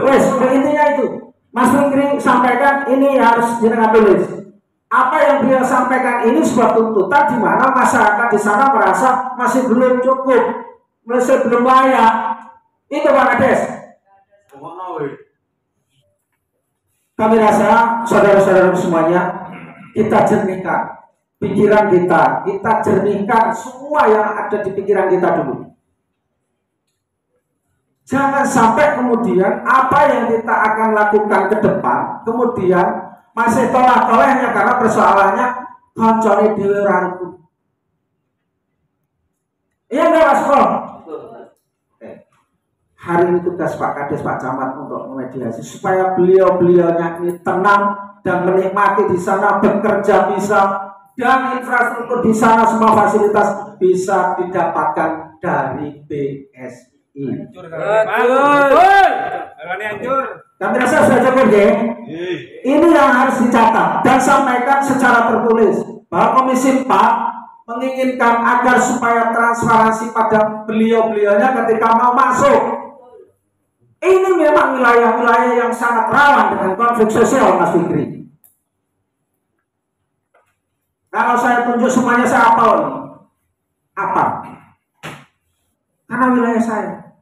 Wes, intinya itu. Mas Fikri sampaikan ini harus jenengan tulis. Apa yang beliau sampaikan ini sebuah tuntutan di mana masyarakat di sana merasa masih belum cukup, masih belum layak. Itu Pak Kades. Kami rasa saudara-saudara semuanya kita jernihkan pikiran kita jernihkan semua yang ada di pikiran kita dulu. Jangan sampai kemudian apa yang kita akan lakukan ke depan kemudian masih tolak-tolaknya karena persoalannya koncone dhewe rangku. Iya enggak Mas Bro? Hari ini tugas Pak Kades, Pak Camat untuk memediasi supaya beliau-beliaunya ini tenang dan menikmati di sana, bekerja bisa dan infrastruktur di sana semua fasilitas bisa didapatkan dari BSI. Kami rasa sudah cukup ya. Ini yang harus dicatat dan sampaikan secara tertulis bahwa Komisi 4 menginginkan agar supaya transparansi pada beliau-beliaunya ketika mau masuk. Ini memang wilayah-wilayah yang sangat rawan dengan konflik sosial, Mas Fikri. Kalau saya tunjuk semuanya saya hafal. Apa? Karena wilayah saya.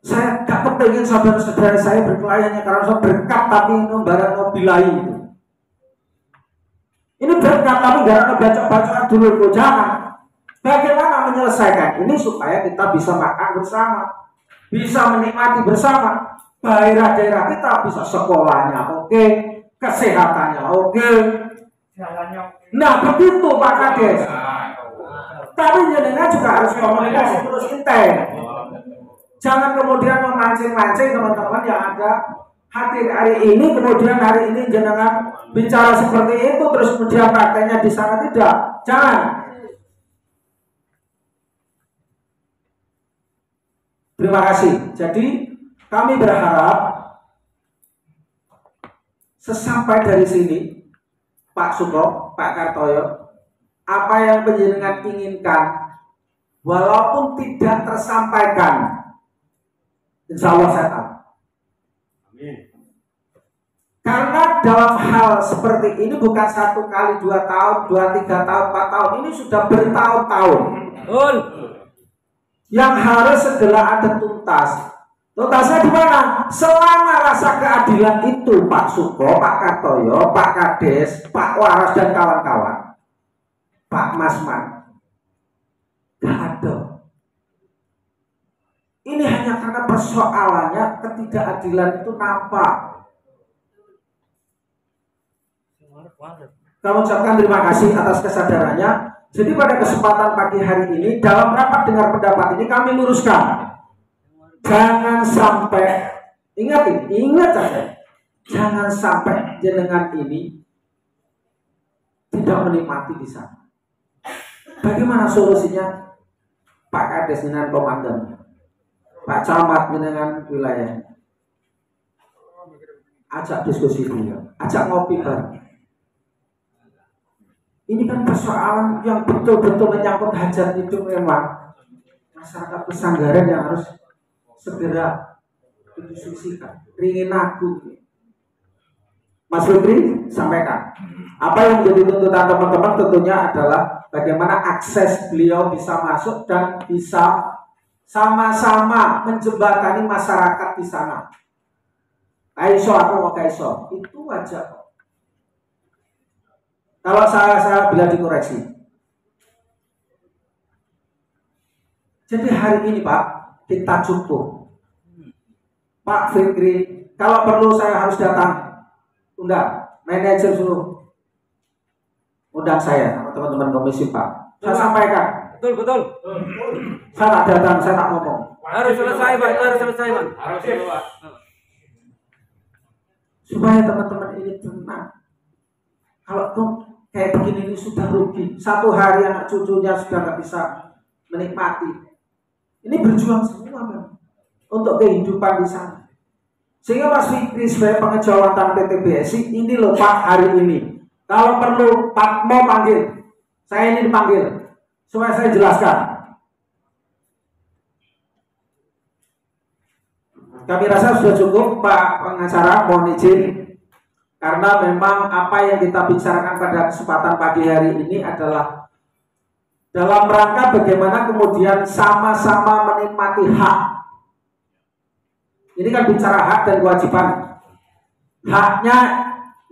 Saya gak kepengen saudara-saudara saya berkelayannya karena saya berkat tapi membarat mobilai itu. Ini berkat tapi gak baca-bacaan dulu, jangan. Bagaimana menyelesaikan ini supaya kita bisa makan bersama, bisa menikmati bersama, daerah-daerah kita bisa sekolahnya oke, kesehatannya oke, jalannya oke. Nah begitu Pak Kades. Tapi jenengan juga harus komunikasi terus intens. Jangan kemudian memancing-mancing teman-teman yang ada hadir hari ini, kemudian hari ini jenengan bicara seperti itu, terus kemudian prakteknya di sana tidak. Jangan. Terima kasih. Jadi kami berharap sesampai dari sini, Pak Suko, Pak Kartoyo, apa yang panjenengan inginkan, walaupun tidak tersampaikan, insya Allah saya tahu. Karena dalam hal seperti ini bukan 1 kali 2 tahun, 2, 3 tahun, 4 tahun, ini sudah bertahun-tahun. Yang harus segera ada tuntas. Tuntasnya di mana? Selama rasa keadilan itu, Pak Suko, Pak Kartoyo, Pak Kades, Pak Waras dan kawan-kawan, Pak Masman, gak ada. Ini hanya karena persoalannya ketidakadilan itu nampak. Kami ucapkan terima kasih atas kesadarannya. Jadi pada kesempatan pagi hari ini, dalam rapat dengar pendapat ini kami luruskan. Jangan sampai, ingat saja, jangan sampai jenengan ini tidak menikmati di sana. Bagaimana solusinya? Pak Kades dengan komandan, Pak Camat dengan wilayah, ajak diskusi dulu, ajak ngopi bareng. Ini kan persoalan yang betul-betul menyangkut hajat hidup memang masyarakat Pesanggaran yang harus segera didiskusikan. Ringin aku, Mas Fikri sampaikan. Apa yang menjadi tuntutan teman-teman tentunya adalah bagaimana akses beliau bisa masuk dan bisa sama-sama menjembatani masyarakat di sana. Kaiso atau mau kaiso, itu aja. Kalau saya bila dikoreksi. Jadi hari ini Pak, kita cukup. Pak Fikri, kalau perlu saya harus datang. Undang, manajer suruh. Undang saya sama teman-teman komisi Pak. Saya sampaikan. Betul. Saya tak datang, saya tak ngomong. Harus selesai Pak, harus selesai Pak. Supaya teman-teman ini tenang. Kalau kayak begini ini sudah rugi. 1 hari anak cucunya sudah nggak bisa menikmati. Ini berjuang semua kan untuk kehidupan di sana. Sehingga Mas Fikri sebagai pengejawatan PT BSI ini loh Pak hari ini. Kalau perlu Pak mau panggil, saya ini dipanggil supaya saya jelaskan. Kami rasa sudah cukup Pak pengacara, mohon izin. Karena memang apa yang kita bicarakan pada kesempatan pagi hari ini adalah dalam rangka bagaimana kemudian sama-sama menikmati hak. Ini kan bicara hak dan kewajiban. Haknya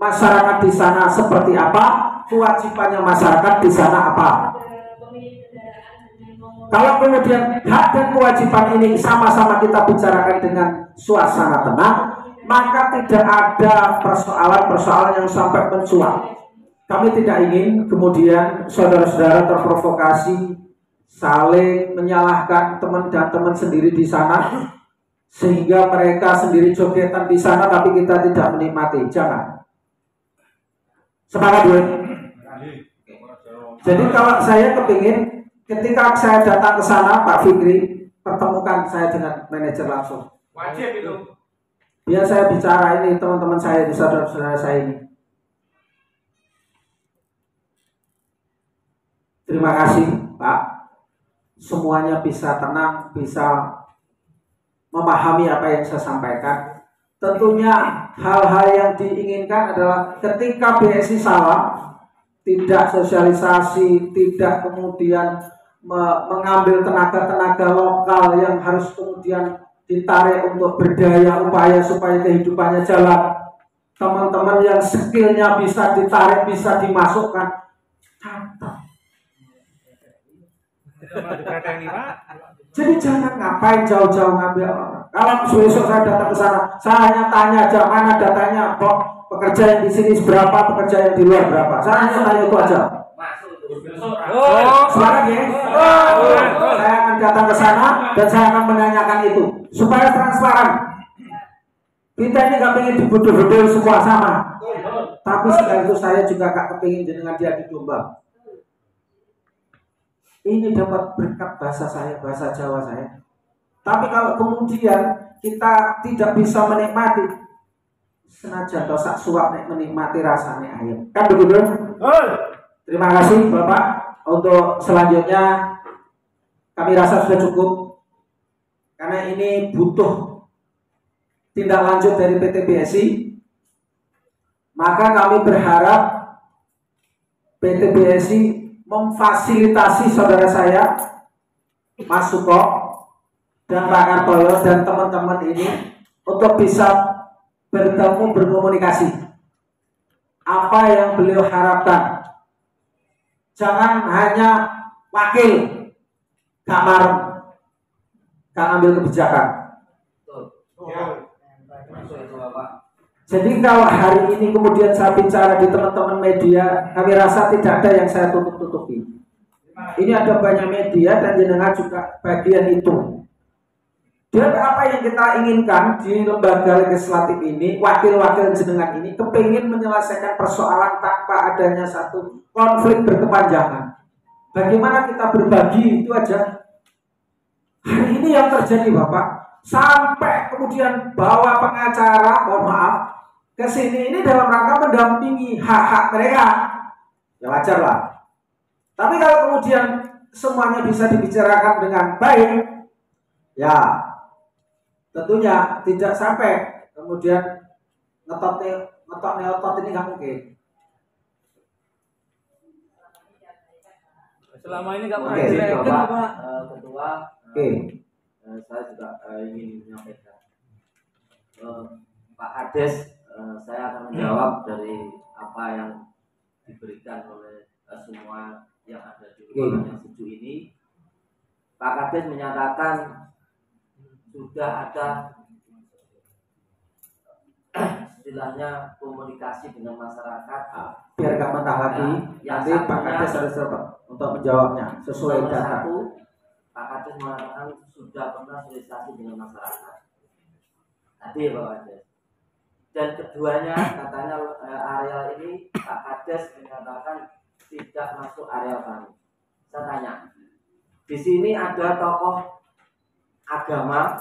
masyarakat di sana seperti apa, kewajibannya masyarakat di sana apa. Kalau kemudian hak dan kewajiban ini sama-sama kita bicarakan dengan suasana tenang, maka tidak ada persoalan-persoalan yang sampai mencuat. Kami tidak ingin kemudian saudara-saudara terprovokasi, saling menyalahkan teman dan teman sendiri di sana, sehingga mereka sendiri jogetan di sana tapi kita tidak menikmati. Jangan. Semangat dulu. Jadi kalau saya kepingin, ketika saya datang ke sana, Pak Fikri, pertemukan saya dengan manajer langsung. Wajib itu. Biar saya bicara ini teman-teman saya, saudara-saudara saya ini. Terima kasih Pak. Semuanya bisa tenang, bisa memahami apa yang saya sampaikan. Tentunya hal-hal yang diinginkan adalah ketika BSI salah, tidak sosialisasi, tidak kemudian mengambil tenaga-tenaga lokal yang harus kemudian ditarik untuk berdaya upaya supaya kehidupannya jalan. Teman-teman yang skillnya bisa ditarik, bisa dimasukkan, catat. Jadi jangan ngapain jauh-jauh ngambil orang. Kalau besok saya datang ke sana, saya hanya tanya aja mana datanya, kok pekerja yang di sini berapa, pekerja yang di luar berapa. Saya hanya tanya itu aja. Sekarang ya, saya akan datang ke sana dan saya akan menanyakan itu supaya transparan. Kita ini gak pengen dibodoh-bodoh semua sama, tapi sekali itu saya juga gak kepingin dengan dia didomba. Ini dapat berkat bahasa saya, bahasa Jawa saya. Tapi kalau kemudian kita tidak bisa menikmati senajan dosa suap menikmati rasanya ayam. Kan begitu? Terima kasih Bapak. Untuk selanjutnya kami rasa sudah cukup karena ini butuh tindak lanjut dari PT BSI. Maka kami berharap PT BSI memfasilitasi saudara saya Mas Suko dan Pak Kartoyo dan teman-teman ini untuk bisa bertemu berkomunikasi apa yang beliau harapkan. Jangan hanya wakil kamar gak ambil kebijakan. Jadi kalau hari ini kemudian saya bicara di teman-teman media, kami rasa tidak ada yang saya tutup-tutupi. Ini ada banyak media dan jenengan juga bagian itu. Dan apa yang kita inginkan di lembaga legislatif ini, wakil-wakil jenengan ini kepingin menyelesaikan persoalan tanpa adanya satu konflik berkepanjangan. Bagaimana kita berbagi itu aja. Hari ini yang terjadi Bapak, sampai kemudian bawa pengacara, mohon maaf, ke sini ini dalam rangka mendampingi hak-hak mereka. Ya wajar lah. Tapi kalau kemudian semuanya bisa dibicarakan dengan baik, ya tentunya tidak sampai kemudian ngetot ini nggak mungkin. Selama ini nggak pernah Oke, direken, Pak. Ketua, Oke. saya juga ingin menyampaikan Pak Kades, saya akan menjawab dari apa yang diberikan oleh semua yang ada di ruangan yang sejuk ini. Pak Kades menyatakan sudah ada istilahnya komunikasi dengan masyarakat. Biar gak mentah lagi, nanti Pak Kades harus untuk menjawabnya sesuai data. Pak Kades mengatakan sudah pernah sosialisasi dengan masyarakat. Tadi ya Pak Kades. Dan keduanya katanya areal ini Pak Kades menyatakan tidak masuk areal kami. Saya tanya, di sini ada tokoh agama,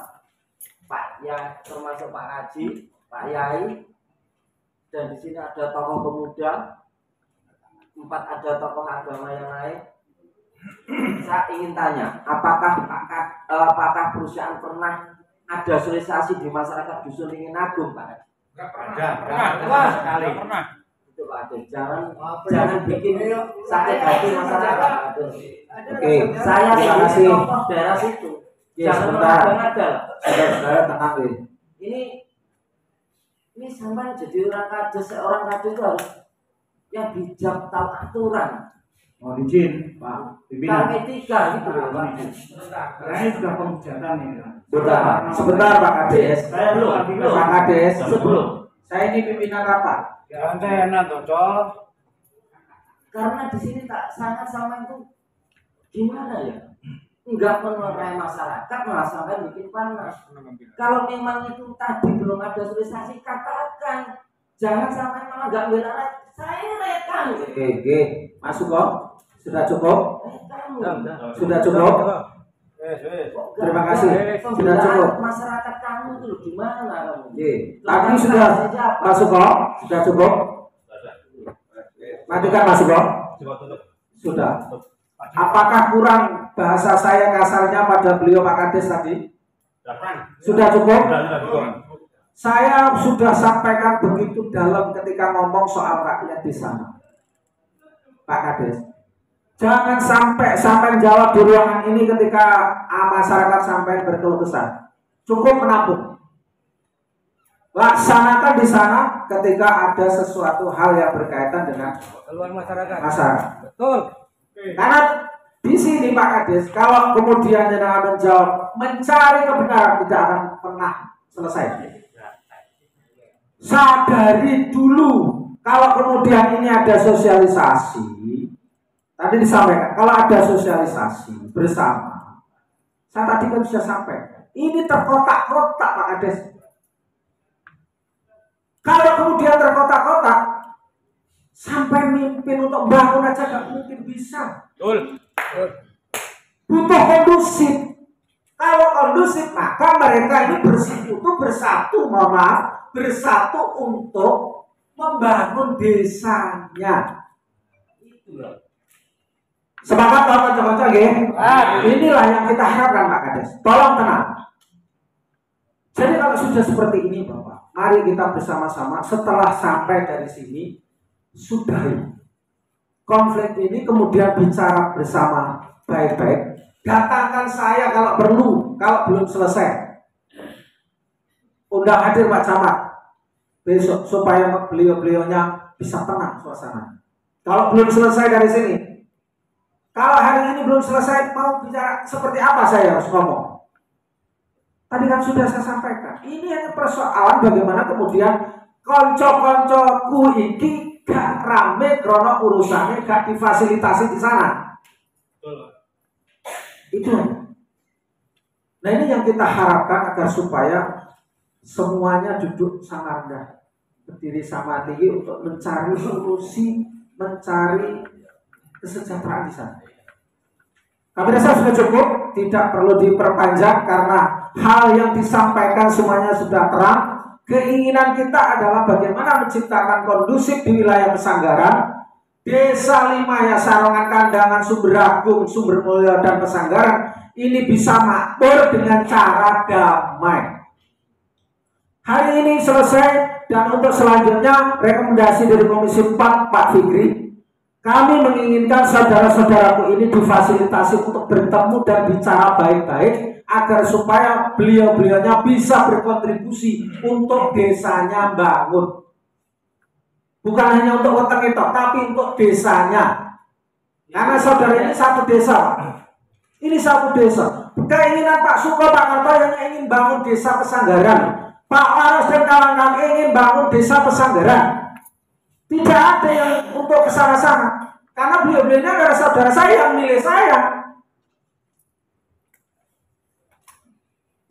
Pak ya termasuk Pak Haji, Pak Yai, dan di sini ada tokoh pemuda, 4 ada tokoh agama yang lain. Saya ingin tanya, apakah perusahaan pernah ada sosialisasi di masyarakat Dusun Ringin Agung, Pak? Enggak pernah. Itu Pak Ade, jangan bikin sakit hati masyarakat. Oke, Saya terima kasih. daerah situ. Ya, Jangan sebentar. mengada-ngada. Saudara tenang ya. Ini sampai jadi seorang kades itu harus yang bijak, tahu aturan. Mohon izin Pak Kalau pimpinan. etika gitu loh, Pak. Karena ini sudah pemujatan ini. Sebentar Pak Kades. Saya belum. Pak Kades. Sebelum. Saya ini pimpinan rapat. Karena di sini tak sangat sama itu gimana ya? Enggak menurai masyarakat malah sampai bikin panas. Kalau memang itu tadi belum ada sosialisasi, katakan. Jangan sampai malah enggak bela saya rekam. Oke, Mas Suko, sudah cukup? Sudah cukup? Terima kasih. Sudah cukup. Masyarakat kamu itu loh, gimana kamu? Oke, tadi sudah Mas Suko, sudah cukup? Matikan Mas Suko. Sudah. Apakah kurang bahasa saya kasarnya pada beliau Pak Kades tadi? Sudah cukup? Saya sudah sampaikan begitu dalam ketika ngomong soal rakyat di sana, Pak Kades. Jangan sampai jawab di ruangan ini ketika masyarakat sampai berkeluh kesah. Cukup menampung. Laksanakan di sana ketika ada sesuatu hal yang berkaitan dengan masyarakat. Betul. Karena di sini Pak Kades, kalau kemudian jenengan menjawab mencari kebenaran tidak akan pernah selesai. Sadari dulu kalau kemudian ini ada sosialisasi, tadi disampaikan kalau ada sosialisasi bersama. Saya tadi kan sudah sampaikan, ini terkotak-kotak Pak Kades. Kalau kemudian terkotak-kotak, sampai mimpin untuk bangun aja gak mungkin bisa. Betul. Butuh kondusif. Kalau kondusif, maka mereka ini bersekutu, bersatu, mohon maaf, bersatu untuk membangun desanya. Itu loh. Semangat toh kanca-kanca nggih. Inilah yang kita harapkan Pak Kades. Tolong tenang. Jadi kalau sudah seperti ini Bapak, mari kita bersama-sama setelah sampai dari sini sudahi konflik ini, kemudian bicara bersama baik-baik. Datangkan saya kalau perlu, kalau belum selesai. Undang hadir Pak Camat besok supaya beliau-beliaunya bisa tenang suasana. Kalau belum selesai dari sini, kalau hari ini belum selesai, mau bicara seperti apa saya harus ngomong? Tadi kan sudah saya sampaikan. Ini hanya persoalan bagaimana kemudian konco-koncoku iki gak rame krono urusannya gak difasilitasi di sana. Itu. Nah ini yang kita harapkan agar supaya semuanya duduk sama rendah, berdiri sama tinggi untuk mencari solusi, mencari kesejahteraan di sana. Kami rasa sudah cukup, tidak perlu diperpanjang karena hal yang disampaikan semuanya sudah terang. Keinginan kita adalah bagaimana menciptakan kondusif di wilayah Pesanggaran, Desa Limaya, Sarongan, Kandangan, Sumber Agung, Sumber Mulyo, dan Pesanggaran ini bisa makmur dengan cara damai. Hari ini selesai, dan untuk selanjutnya rekomendasi dari Komisi 4 Pak Fikri, kami menginginkan saudara-saudaraku ini difasilitasi untuk bertemu dan bicara baik-baik agar supaya beliau-beliaunya bisa berkontribusi untuk desanya bangun. Bukan hanya untuk weteng itu, tapi untuk desanya. Karena saudara ini satu desa. Ini satu desa. Keinginan Pak Suko, Pak Karto yang ingin bangun desa Pesanggaran. Pak Waras dan kawan-kawan ingin bangun desa Pesanggaran. Tidak ada yang untuk kesana-sana. Karena beliau-beliaunya adalah saudara saya yang milih saya.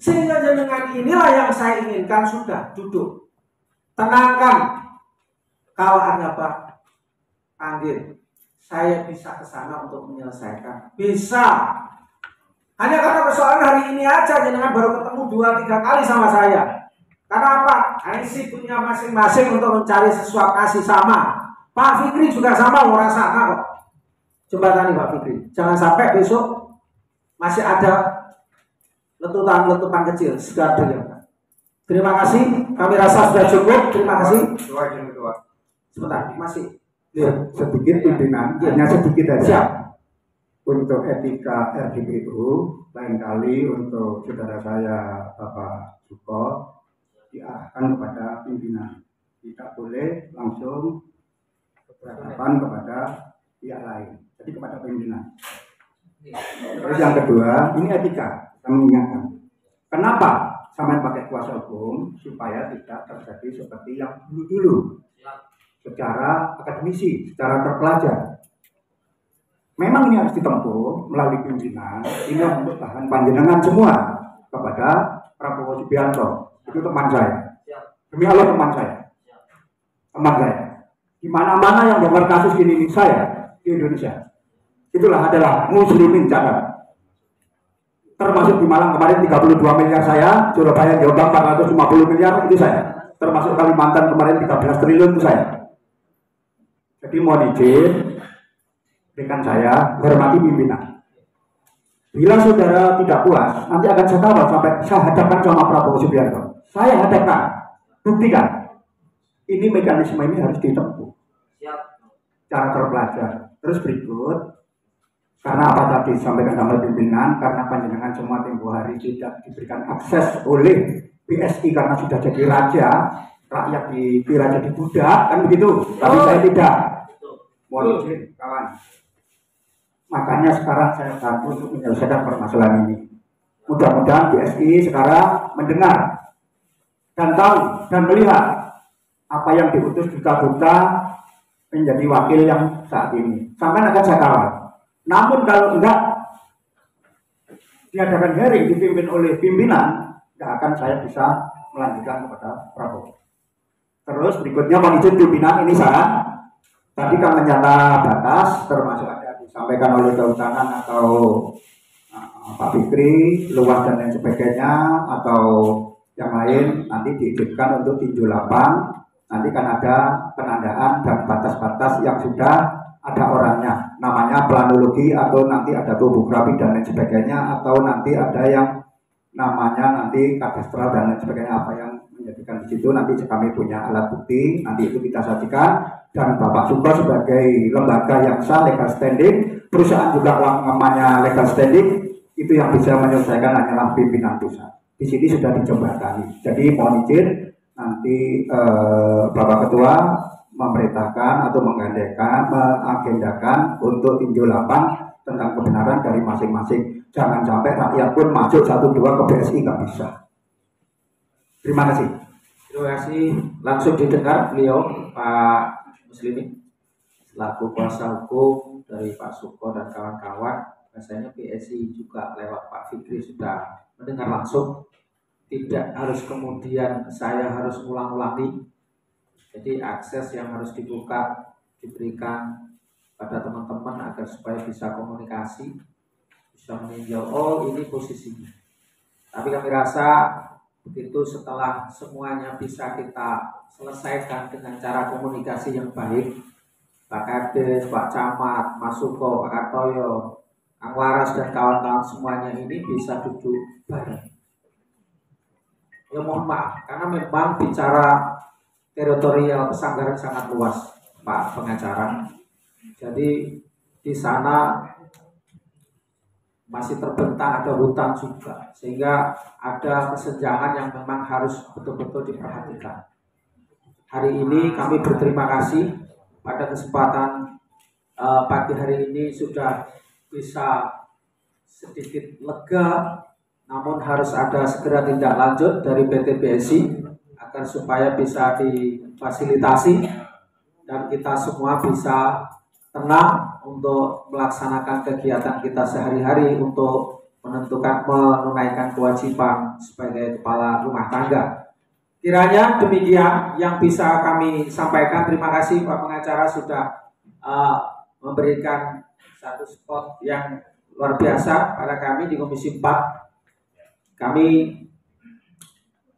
Sehingga dengan inilah yang saya inginkan, sudah duduk. Tenangkan. Kalau ada Pak, panggil. Saya bisa ke sana untuk menyelesaikan. Bisa. Hanya karena persoalan hari ini aja, jenengan baru ketemu 2-3 kali sama saya. Karena apa? Ini sibuknya masing-masing untuk mencari sesuatu kasih sama. Pak Fikri juga sama, orang sana kok. Jembatani Pak Fikri. Jangan sampai besok masih ada letupan-letupan kecil. Segera ya. Terima kasih. Kami rasa sudah cukup. Terima kasih. Sebentar, masih. Ya, sedikit pimpinan, hanya sedikit aja. Siap. Untuk etika RDPU, lain kali untuk saudara saya Bapak Suko diarahkan kepada pimpinan, tidak boleh langsung berhadapan kepada pihak lain, jadi kepada pimpinan. Terus yang kedua, ini etika, saya mengingatkan. Kenapa sampai pakai kuasa hukum? Supaya tidak terjadi seperti yang dulu-dulu, secara akademisi, secara terpelajar. Memang ini harus ditempuh melalui pimpinan. Ini untuk bahan panjenengan semua kepada Prabowo Subianto. Itu teman saya. Demi Allah teman saya. Teman saya. Di mana-mana yang bongkar kasus ini saya di Indonesia. Itulah adalah muslimin catat. Termasuk di Malang kemarin 32 miliar saya, Surabaya Jombang 450 miliar itu saya. Termasuk Kalimantan kemarin 13 triliun itu saya. Jadi mohon izin, berikan saya hormati pimpinan. Bila saudara tidak puas, nanti akan saya kawal sampai saya hadapkan sama Prabowo Subianto. Saya hadapkan, buktikan. Ini mekanisme ini harus ditempuh. Cara terpelajar. Terus berikut, karena apa tadi disampaikan sama pimpinan, karena panjenengan semua tempoh hari tidak diberikan akses oleh PSI karena sudah jadi raja, rakyat dikira jadi budak, kan begitu. Tapi saya tidak. Mohon izin, kawan. Makanya sekarang saya bantu untuk menyelesaikan permasalahan ini. Mudah-mudahan BSI sekarang mendengar dan tahu dan melihat apa yang diutus duta-duta menjadi wakil yang saat ini. Sampai akan saya kawal. Namun kalau enggak diadakan hearing dipimpin oleh pimpinan, enggak akan saya bisa melanjutkan kepada Prabowo. Terus berikutnya mohon izin pimpinan, ini saya tadi kan menyata batas termasuk ada disampaikan oleh kehutanan atau Pak Fikri, luas dan lain sebagainya, atau yang lain nanti diizinkan untuk tinjau lapang. Nanti kan ada penandaan dan batas-batas yang sudah ada orangnya, namanya planologi, atau nanti ada topografi dan lain sebagainya, atau nanti ada yang namanya nanti kadastral dan lain sebagainya, apa yang menjadikan di situ nanti kami punya alat bukti, nanti itu kita sajikan. Dan Bapak Suko sebagai lembaga yang sah legal standing, perusahaan juga namanya legal standing, itu yang bisa menyelesaikan hanyalah pimpinan pusat. Di sini sudah dijembatani. Jadi mohon izin nanti Bapak Ketua memerintahkan atau mengagendakan untuk tinjau lapang tentang kebenaran dari masing-masing. Jangan sampai rakyat pun masuk 1-2 ke BSI, nggak bisa. Terima kasih. Terima kasih. Langsung didengar beliau Pak Muslimin selaku kuasa hukum dari Pak Suko dan kawan-kawan. Biasanya BSI juga lewat Pak Fikri sudah mendengar langsung. Tidak harus kemudian saya harus ulang-ulangi. Jadi akses yang harus dibuka diberikan pada teman-teman agar supaya bisa komunikasi, bisa meninjau oh ini posisinya. Tapi kami rasa begitu setelah semuanya bisa kita selesaikan dengan cara komunikasi yang baik, Pak Kades, Pak Camat, Mas Suko, Pak Kartoyo, Kang Waras dan kawan-kawan semuanya ini bisa duduk bareng. Ya mohon maaf, karena memang bicara teritorial Pesanggaran sangat luas, Pak pengacara. Jadi di sana masih terbentang ada hutan juga, sehingga ada kesenjangan yang memang harus betul-betul diperhatikan. Hari ini kami berterima kasih pada kesempatan pagi hari ini sudah bisa sedikit lega, namun harus ada segera tindak lanjut dari PT BSI agar supaya bisa difasilitasi dan kita semua bisa tenang untuk melaksanakan kegiatan kita sehari-hari untuk menunaikan kewajiban sebagai kepala rumah tangga. Kiranya demikian yang bisa kami sampaikan. Terima kasih Pak pengacara sudah memberikan satu spot yang luar biasa pada kami di Komisi 4. Kami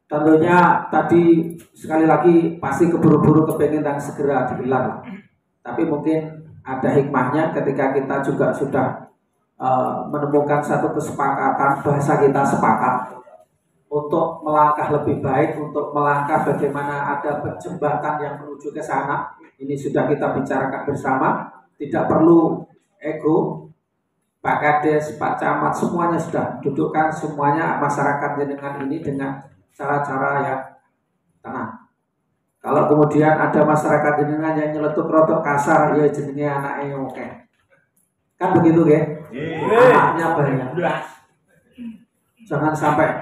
tentunya tadi sekali lagi pasti keburu-buru kepengen dan segera digelar. Tapi mungkin ada hikmahnya ketika kita juga sudah menemukan satu kesepakatan, bahasa kita sepakat untuk melangkah lebih baik, untuk melangkah bagaimana ada jembatan yang menuju ke sana. Ini sudah kita bicarakan bersama, tidak perlu ego. Pak Kades, Pak Camat, semuanya sudah dudukkan semuanya masyarakat jenengan ini dengan cara-cara yang tenang. Kalau kemudian ada masyarakat jenengan yang nyeletuk rotok kasar, ya jenenge anaknya oke. Kan begitu ya? Anaknya banyak. Jangan sampai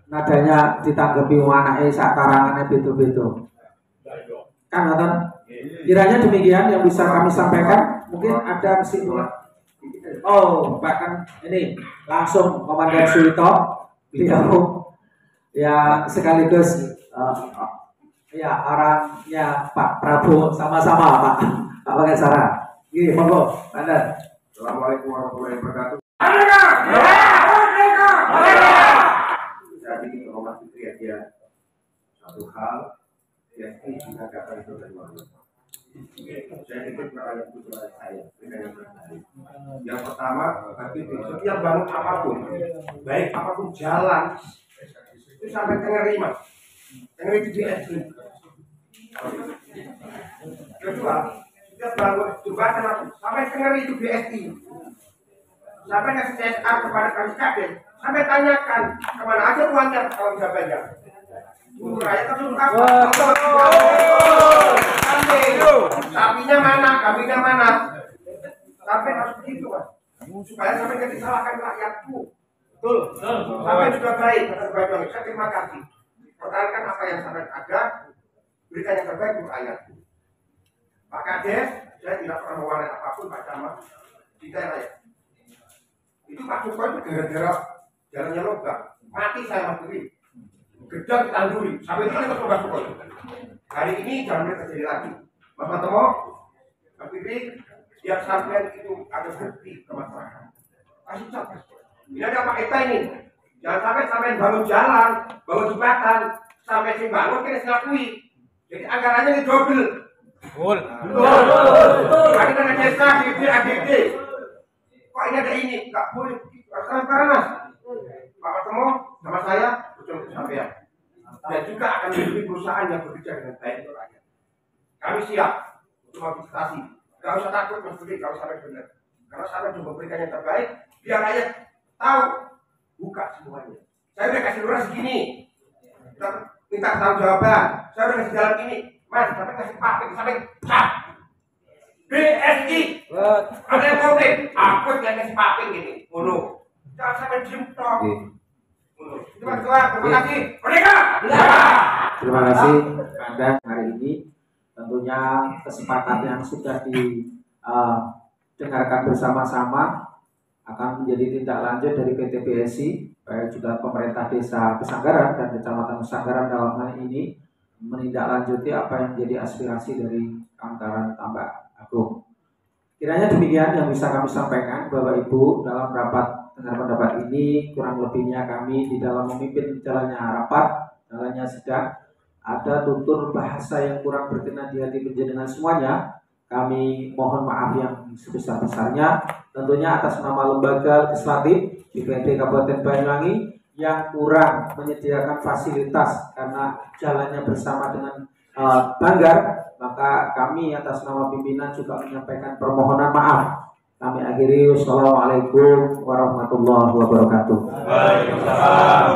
nadanya ditanggapi anaknya saat karangannya beto-beto. Kan nonton? Kiranya demikian yang bisa kami sampaikan. Mungkin ada kesimpulan. Oh, bahkan ini langsung Komandan Suito, beliau ya sekaligus ya orangnya Pak Prabowo sama-sama Pak pengacara. Gini, monggo, Komandan. Assalamualaikum warahmatullahi wabarakatuh. Jadi Romas Fitri aja satu hal yang kita katakan itu dari mana? Saya ikut perayaan kejuaraan saya. Yang pertama, setiap bangun apapun, baik apapun jalan, itu sampai Tengeri mas, Tengeri di BSI. Kedua, setiap bangun jembatan sampai Tengeri itu BSI. Sampai ke CSR kepada kami Kadin, sampai tanyakan kemana aja uangnya kalau bisa bayar. Untuk rakyat terus apa? Sapinya mana, kambingnya mana? Sampai harus begitu mas, supaya sampai jadi salahkan rakyatku. Betul. Sampai sudah baik, saya terima kasih. Pertahankan apa yang sampai ada, berikan yang terbaik untuk rakyatku. Pak Kades, saya tidak pernah mewarnai apapun Pak Camat di daerah ya. Itu Pak Suko itu gara-gara jalannya lobang, mati saya Mas Dwi. Gedang ditanduri, sampai itu kita coba Suko. Hari ini jangan terjadi lagi. Bapak Temo, Pak Fikri, tiap sampai itu ada bukti ke masyarakat. Kasih contoh. Ini ada Pak Eta ini. Jangan sampai bangun jalan, bangun jembatan, sampai si bangun kita ngakui. Jadi anggarannya ini double. Betul. Kali dana desa, ADD. Kok ini ada ini? Enggak boleh. Transparan. Pak ketemu sama saya, betul sampean. Dan juga akan menjadi perusahaan yang bekerja dengan baik untuk rakyat. Kami siap untuk investasi. Gak usah takut Mas Budi, gak usah benar. Karena saya coba berikan yang terbaik, biar rakyat tahu, buka semuanya. Saya udah kasih lurah segini, kita minta tanggung jawaban. Saya udah kasih jalan ini, Mas, sampai kasih pakai, sampai cap. BSI, ada yang komplain, aku yang kasih pakai gini, jangan sampai diem toh. Terima kasih. Merdeka! Terima kasih Anda hari ini. Tentunya kesempatan yang sudah didengarkan bersama-sama akan menjadi tindak lanjut dari PT PSI, baik juga pemerintah Desa Pesanggaran dan Kecamatan Pesanggaran dalam hal ini menindaklanjuti apa yang menjadi aspirasi dari kawan-kawan Tambak Agung. Kiranya demikian yang bisa kami sampaikan Bapak Ibu dalam rapat dengar pendapat ini. Kurang lebihnya kami di dalam memimpin jalannya rapat, jalannya sidang, ada tutur bahasa yang kurang berkenan di hati panjenengan semuanya. Kami mohon maaf yang sebesar-besarnya, tentunya atas nama lembaga legislatif DPRD Kabupaten Banyuwangi yang kurang menyediakan fasilitas karena jalannya bersama dengan Banggar. Maka kami atas nama pimpinan juga menyampaikan permohonan maaf. Kami akhiri. Wassalamualaikum warahmatullahi wabarakatuh. Waalaikumsalam.